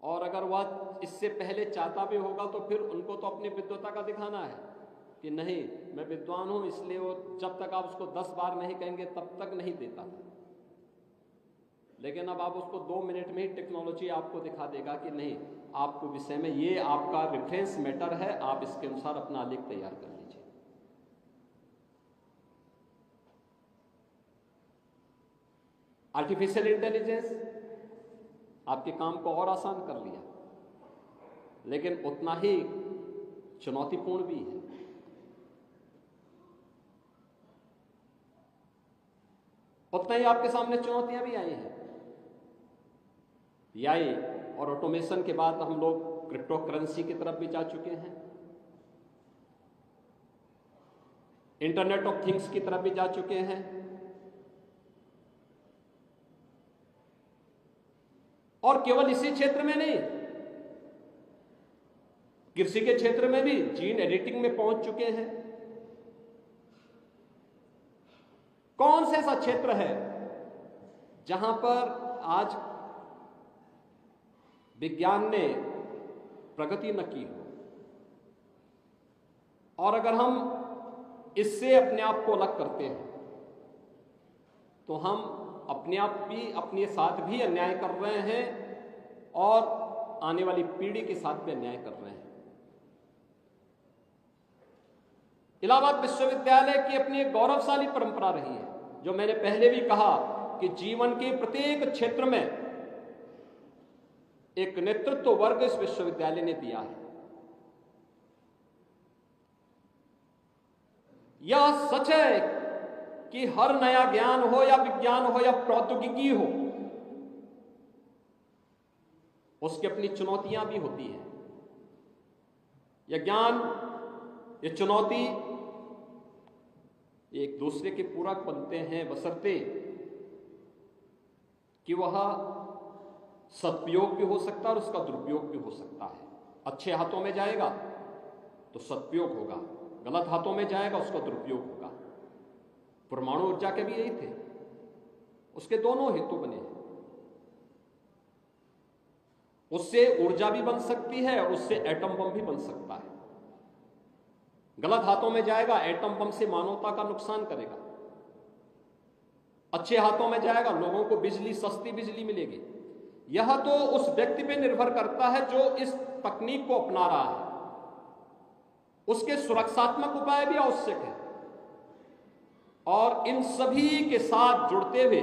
Speaker 7: और अगर वह इससे पहले चाहता भी होगा तो फिर उनको तो अपनी विद्वता का दिखाना है कि नहीं मैं विद्वान हूं, इसलिए वो जब तक आप उसको 10 बार नहीं कहेंगे तब तक नहीं देता था। लेकिन अब आप उसको 2 मिनट में ही टेक्नोलॉजी आपको दिखा देगा कि नहीं, आपको विषय में ये आपका रेफरेंस मैटर है, आप इसके अनुसार अपना आलेख तैयार कर लीजिए। आर्टिफिशियल इंटेलिजेंस आपके काम को और आसान कर लिया, लेकिन उतना ही चुनौतीपूर्ण भी है। उतना ही आपके सामने चुनौतियां भी आई हैं। एआई और ऑटोमेशन के बाद हम लोग क्रिप्टो करेंसी की तरफ भी जा चुके हैं, इंटरनेट ऑफ थिंग्स की तरफ भी जा चुके हैं, और केवल इसी क्षेत्र में नहीं, कृषि के क्षेत्र में भी जीन एडिटिंग में पहुंच चुके हैं। कौन सा ऐसा क्षेत्र है जहां पर आज विज्ञान ने प्रगति न की हो? और अगर हम इससे अपने आप को अलग करते हैं तो हम अपने आप भी, अपने साथ भी अन्याय कर रहे हैं और आने वाली पीढ़ी के साथ भी अन्याय कर रहे हैं। इलाहाबाद विश्वविद्यालय की अपनी एक गौरवशाली परंपरा रही है, जो मैंने पहले भी कहा कि जीवन के प्रत्येक क्षेत्र में एक नेतृत्व वर्ग इस विश्वविद्यालय ने दिया है। यह सच है कि हर नया ज्ञान हो या विज्ञान हो या प्रौद्योगिकी हो, उसकी अपनी चुनौतियां भी होती हैं। यह ज्ञान, यह चुनौती एक दूसरे के पूरक बनते हैं, बशर्ते कि वह सदुपयोग भी हो सकता है और उसका दुरुपयोग भी हो सकता है। अच्छे हाथों में जाएगा तो सदुपयोग होगा, गलत हाथों में जाएगा उसका दुरुपयोग होगा। परमाणु ऊर्जा के भी यही थे, उसके दोनों हेतु बने हैं। उससे ऊर्जा भी बन सकती है और उससे एटम बम भी बन सकता है। गलत हाथों में जाएगा, एटम बम से मानवता का नुकसान करेगा। अच्छे हाथों में जाएगा, लोगों को बिजली, सस्ती बिजली मिलेगी। यह तो उस व्यक्ति पे निर्भर करता है जो इस तकनीक को अपना रहा है। उसके सुरक्षात्मक उपाय भी आवश्यक है और इन सभी के साथ जुड़ते हुए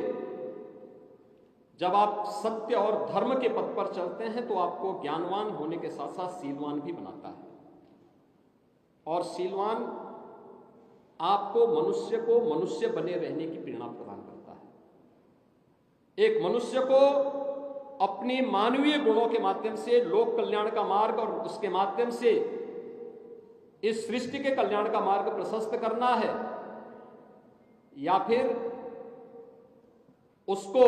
Speaker 7: जब आप सत्य और धर्म के पथ पर चलते हैं तो आपको ज्ञानवान होने के साथ साथ शीलवान भी बनाता है। और शीलवान आपको मनुष्य को मनुष्य बने रहने की प्रेरणा प्रदान करता है। एक मनुष्य को अपनी मानवीय गुणों के माध्यम से लोक कल्याण का मार्ग और उसके माध्यम से इस सृष्टि के कल्याण का मार्ग प्रशस्त करना है, या फिर उसको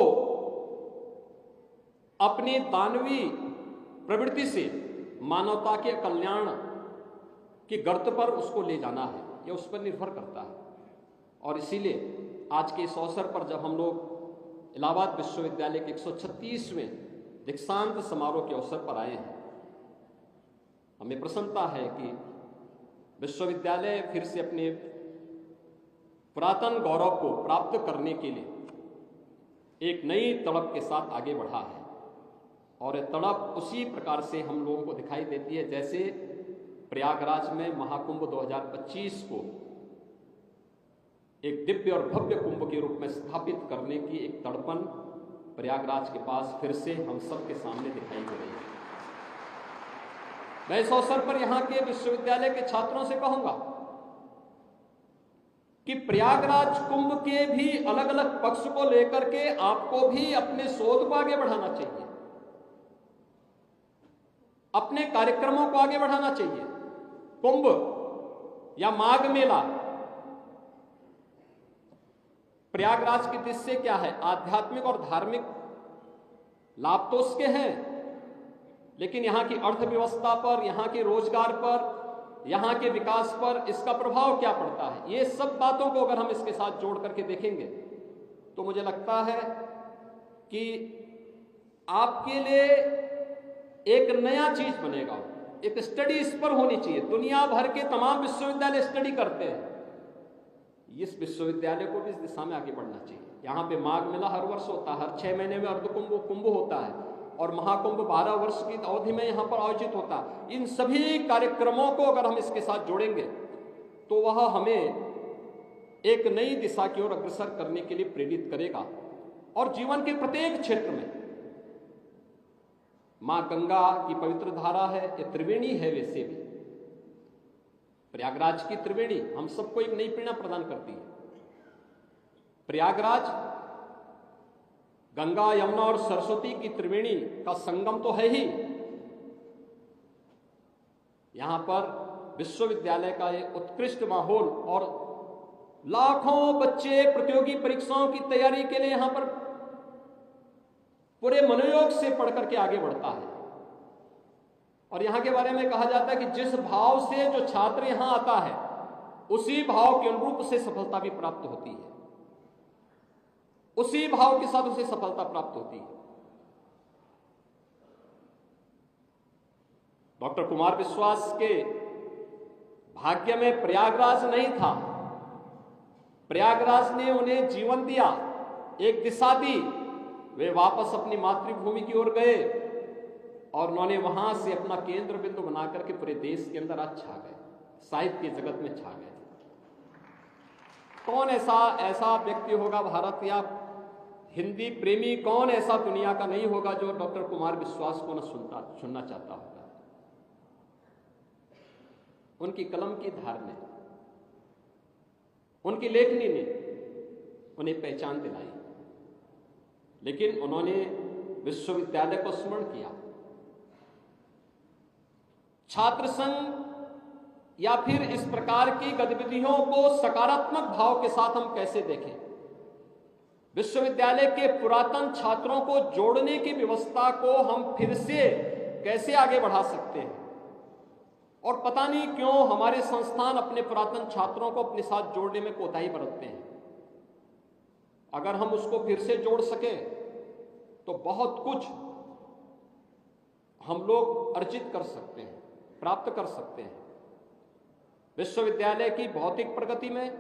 Speaker 7: अपनी दानवी प्रवृत्ति से मानवता के कल्याण की गर्त पर उसको ले जाना है, यह उस पर निर्भर करता है। और इसीलिए आज के इस अवसर पर जब हम लोग इलाहाबाद विश्वविद्यालय के 136वें दीक्षांत समारोह के अवसर पर आए हैं, हमें प्रसन्नता है कि विश्वविद्यालय फिर से अपने पुरातन गौरव को प्राप्त करने के लिए एक नई तड़प के साथ आगे बढ़ा है। और यह तड़प उसी प्रकार से हम लोगों को दिखाई देती है जैसे प्रयागराज में महाकुंभ 2025 को एक दिव्य और भव्य कुंभ के रूप में स्थापित करने की एक तड़पन प्रयागराज के पास फिर से हम सब के सामने दिखाई दे रही है। मैं इस अवसर पर यहां के विश्वविद्यालय के छात्रों से कहूंगा कि प्रयागराज कुंभ के भी अलग अलग पक्ष को लेकर के आपको भी अपने शोध को आगे बढ़ाना चाहिए, अपने कार्यक्रमों को आगे बढ़ाना चाहिए। कुंभ या माघ मेला प्रयागराज की दृष्टि से क्या है, आध्यात्मिक और धार्मिक लाभ तो उसके हैं, लेकिन यहां की अर्थव्यवस्था पर, यहां के रोजगार पर, यहां के विकास पर इसका प्रभाव क्या पड़ता है, ये सब बातों को अगर हम इसके साथ जोड़ करके देखेंगे तो मुझे लगता है कि आपके लिए एक नया चीज बनेगा। एक स्टडी इस पर होनी चाहिए। दुनिया भर के तमाम विश्वविद्यालय स्टडी करते हैं, इस विश्वविद्यालय को भी इस दिशा में आगे बढ़ना चाहिए। यहाँ पे माघ मेला हर वर्ष होता है, हर 6 महीने में कुंभ होता है और महाकुंभ 12 वर्ष की अवधि में यहाँ पर आयोजित होता है। इन सभी कार्यक्रमों को अगर हम इसके साथ जोड़ेंगे तो वह हमें एक नई दिशा की ओर अग्रसर करने के लिए प्रेरित करेगा। और जीवन के प्रत्येक क्षेत्र में मां गंगा की पवित्र धारा है, ये त्रिवेणी है। वैसे भी प्रयागराज की त्रिवेणी हम सबको एक नई प्रेरणा प्रदान करती है। प्रयागराज गंगा, यमुना और सरस्वती की त्रिवेणी का संगम तो है ही। यहां पर विश्वविद्यालय का एक उत्कृष्ट माहौल और लाखों बच्चे प्रतियोगी परीक्षाओं की तैयारी के लिए यहां पर पूरे मनोयोग से पढ़ करके आगे बढ़ता है। और यहां के बारे में कहा जाता है कि जिस भाव से जो छात्र यहां आता है उसी भाव के अनुरूप उसे सफलता भी प्राप्त होती है, उसी भाव के साथ उसे सफलता प्राप्त होती है। डॉक्टर कुमार विश्वास के भाग्य में प्रयागराज नहीं था, प्रयागराज ने उन्हें जीवन दिया, एक दिशा दी। वे वापस अपनी मातृभूमि की ओर गए और उन्होंने वहां से अपना केंद्र बिंदु बनाकर के पूरे देश के अंदर आज छा गए, साहित्य के जगत में छा गए। कौन ऐसा व्यक्ति होगा भारत या हिंदी प्रेमी कौन ऐसा दुनिया का नहीं होगा जो डॉक्टर कुमार विश्वास को न सुनना चाहता होगा। उनकी कलम की धार ने, उनकी लेखनी ने उन्हें पहचान दिलाई, लेकिन उन्होंने विश्वविद्यालय को स्मरण किया। छात्र संघ या फिर इस प्रकार की गतिविधियों को सकारात्मक भाव के साथ हम कैसे देखें? विश्वविद्यालय के पुरातन छात्रों को जोड़ने की व्यवस्था को हम फिर से कैसे आगे बढ़ा सकते हैं? और पता नहीं क्यों हमारे संस्थान अपने पुरातन छात्रों को अपने साथ जोड़ने में कोताही बरतते हैं। अगर हम उसको फिर से जोड़ सकें तो बहुत कुछ हम लोग अर्जित कर सकते हैं, प्राप्त कर सकते हैं। विश्वविद्यालय की भौतिक प्रगति में,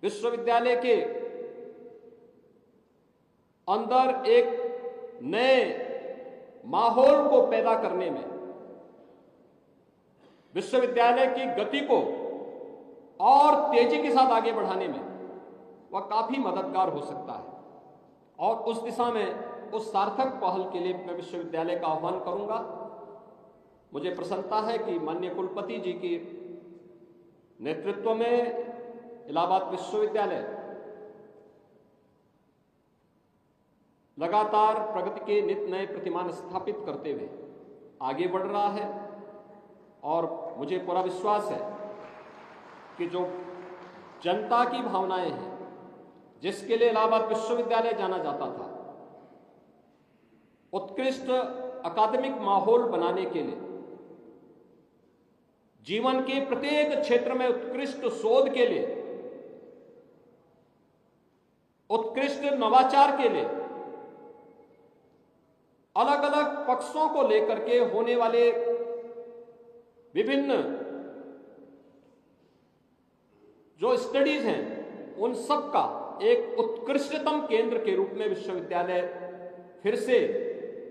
Speaker 7: विश्वविद्यालय के अंदर एक नए माहौल को पैदा करने में, विश्वविद्यालय की गति को और तेजी के साथ आगे बढ़ाने में वह काफी मददगार हो सकता है। और उस दिशा में, उस सार्थक पहल के लिए मैं विश्वविद्यालय का आह्वान करूंगा। मुझे प्रसन्नता है कि माननीय कुलपति जी की नेतृत्व में इलाहाबाद विश्वविद्यालय लगातार प्रगति के नित नए प्रतिमान स्थापित करते हुए आगे बढ़ रहा है। और मुझे पूरा विश्वास है कि जो जनता की भावनाएं हैं, जिसके लिए इलाहाबाद विश्वविद्यालय जाना जाता था, उत्कृष्ट अकादमिक माहौल बनाने के लिए, जीवन के प्रत्येक क्षेत्र में उत्कृष्ट शोध के लिए, उत्कृष्ट नवाचार के लिए, अलग अलग पक्षों को लेकर के होने वाले विभिन्न जो स्टडीज हैं, उन सब का एक उत्कृष्टतम केंद्र के रूप में विश्वविद्यालय फिर से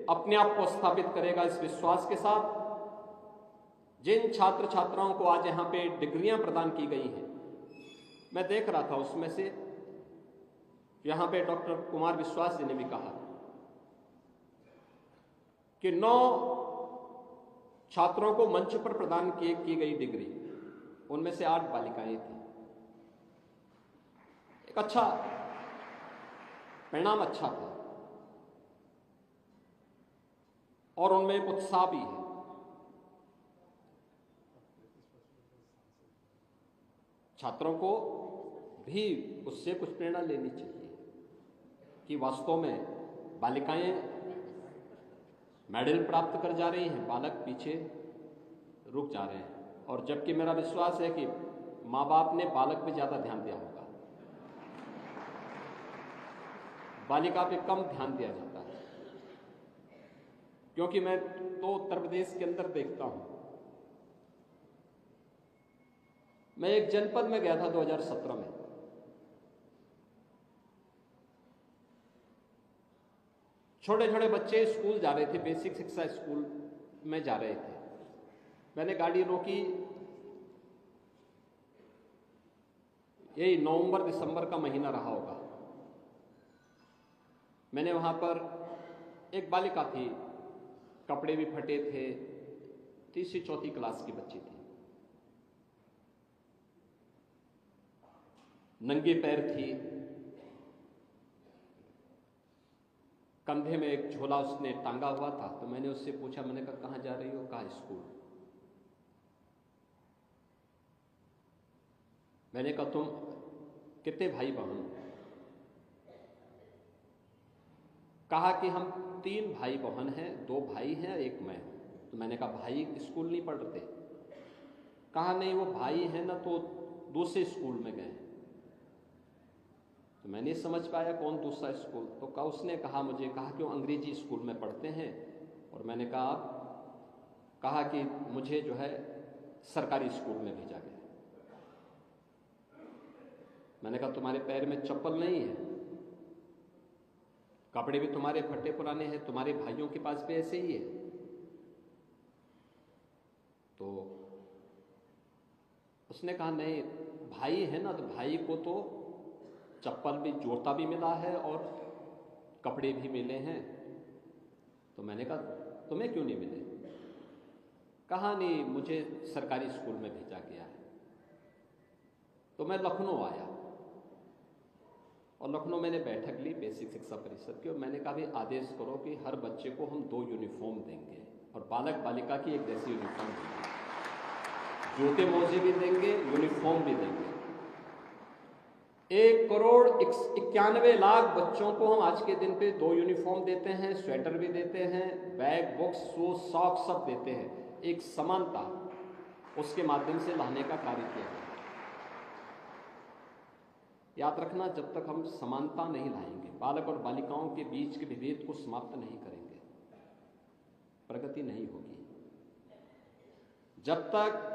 Speaker 7: अपने आप को स्थापित करेगा। इस विश्वास के साथ जिन छात्र छात्राओं को आज यहां पे डिग्रियां प्रदान की गई हैं, मैं देख रहा था उसमें से यहां पे डॉक्टर कुमार विश्वास जी ने भी कहा कि 9 छात्रों को मंच पर प्रदान की गई डिग्री, उनमें से 8 बालिकाएं थी। एक अच्छा परिणाम, अच्छा था, और उनमें एक उत्साह भी है। छात्रों को भी उससे कुछ प्रेरणा लेनी चाहिए कि वास्तव में बालिकाएं मेडल प्राप्त कर जा रही हैं, बालक पीछे रुक जा रहे हैं। और जबकि मेरा विश्वास है कि माँ बाप ने बालक पे ज्यादा ध्यान दिया होगा, बालिका पे कम ध्यान दिया जाता है। क्योंकि मैं तो उत्तर प्रदेश के अंदर देखता हूं। मैं एक जनपद में गया था 2017 में, छोटे छोटे बच्चे स्कूल जा रहे थे, बेसिक शिक्षा स्कूल में जा रहे थे। मैंने गाड़ी रोकी, यही नवंबर दिसंबर का महीना रहा होगा। मैंने वहां पर एक बालिका थी, कपड़े भी फटे थे, 3री 4ठी क्लास की बच्ची थी, नंगे पैर थी, कंधे में एक झोला उसने टांगा हुआ था। तो मैंने उससे पूछा, मैंने कहा कहां जा रही हो? कहा स्कूल। मैंने कहा तुम कितने भाई बहन? कहा कि हम 3 भाई बहन हैं, 2 भाई हैं, 1 मैं हूं। तो मैंने कहा भाई स्कूल नहीं पढ़ रहे? कहा नहीं, वो भाई है ना तो दूसरे स्कूल में गए। तो मैंने समझ पाया कौन दूसरा स्कूल। तो कहा, उसने कहा मुझे, कहा कि वो अंग्रेजी स्कूल में पढ़ते हैं। और मैंने कहा आप? कहा कि मुझे जो है सरकारी स्कूल में भेजा गया। मैंने कहा तुम्हारे पैर में चप्पल नहीं है, कपड़े भी तुम्हारे फटे पुराने हैं, तुम्हारे भाइयों के पास भी ऐसे ही है। तो उसने कहा नहीं, भाई है ना तो भाई को तो चप्पल भी, जूता भी मिला है और कपड़े भी मिले हैं। तो मैंने कहा तुम्हें क्यों नहीं मिले? कहा नहीं, मुझे सरकारी स्कूल में भेजा गया है। तो मैं लखनऊ आया और लखनऊ मैंने बैठक ली बेसिक शिक्षा परिषद की, और मैंने कहा भी आदेश करो कि हर बच्चे को हम 2 यूनिफॉर्म देंगे और बालक बालिका की एक जैसी यूनिफॉर्म देंगे, जूते मोजे भी देंगे, यूनिफॉर्म भी देंगे। 1,91,00,000 बच्चों को हम आज के दिन पे 2 यूनिफॉर्म देते हैं, स्वेटर भी देते हैं, बैग, बुक्स, शूज, सॉक्स सब देते हैं। एक समानता उसके माध्यम से लाने का कार्य किया है। याद रखना, जब तक हम समानता नहीं लाएंगे, बालक और बालिकाओं के बीच के विभेद को समाप्त नहीं करेंगे, प्रगति नहीं होगी। जब तक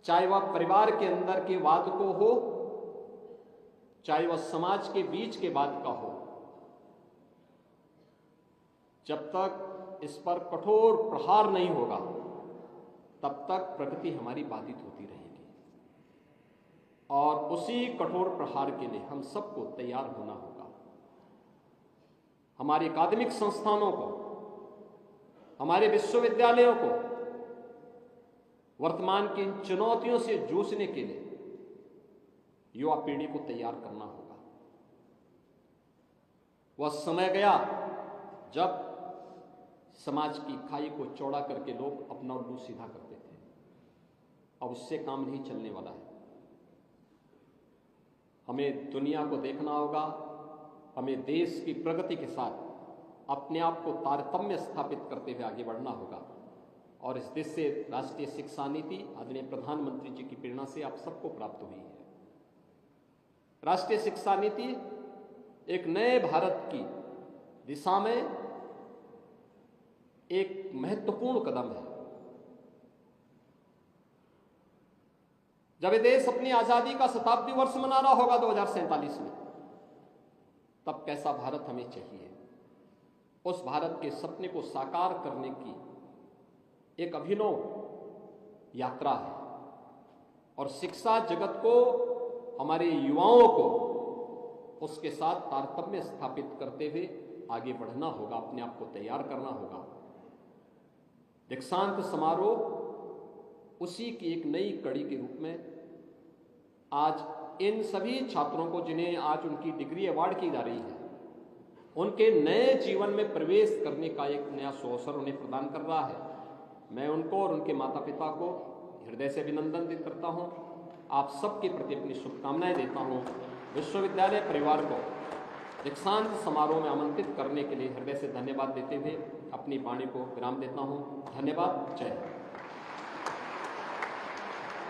Speaker 7: चाहे वह परिवार के अंदर के वाद को हो, चाहे वह समाज के बीच के वाद का हो, जब तक इस पर कठोर प्रहार नहीं होगा, तब तक प्रगति हमारी बाधित होती रहेगी। और उसी कठोर प्रहार के लिए हम सबको तैयार होना होगा। हमारे अकादमिक संस्थानों को, हमारे विश्वविद्यालयों को वर्तमान की इन चुनौतियों से जूझने के लिए युवा पीढ़ी को तैयार करना होगा। वह समय गया जब समाज की खाई को चौड़ा करके लोग अपना उल्लू सीधा करते थे। अब उससे काम नहीं चलने वाला है। हमें दुनिया को देखना होगा, हमें देश की प्रगति के साथ अपने आप को तारतम्य स्थापित करते हुए आगे बढ़ना होगा। और इस देश से राष्ट्रीय शिक्षा नीति आदरणीय प्रधानमंत्री जी की प्रेरणा से आप सबको प्राप्त हुई है। राष्ट्रीय शिक्षा नीति एक नए भारत की दिशा में एक महत्वपूर्ण कदम है। जब ये देश अपनी आजादी का शताब्दी वर्ष मना रहा होगा 2047 में, तब कैसा भारत हमें चाहिए? उस भारत के सपने को साकार करने की एक अभिनव यात्रा है। और शिक्षा जगत को, हमारे युवाओं को उसके साथ तारतम्य स्थापित करते हुए आगे बढ़ना होगा, अपने आप को तैयार करना होगा। दीक्षांत समारोह उसी की एक नई कड़ी के रूप में आज इन सभी छात्रों को, जिन्हें आज उनकी डिग्री अवार्ड की जा रही है, उनके नए जीवन में प्रवेश करने का एक नया अवसर उन्हें प्रदान कर रहा है। मैं उनको और उनके माता पिता को हृदय से अभिनंदन करता हूं। आप सबके प्रति अपनी शुभकामनाएं देता हूं। विश्वविद्यालय परिवार को दीक्षांत समारोह में आमंत्रित करने के लिए हृदय से धन्यवाद देते हुए अपनी वाणी को विराम देता हूं। धन्यवाद। जय हिंद।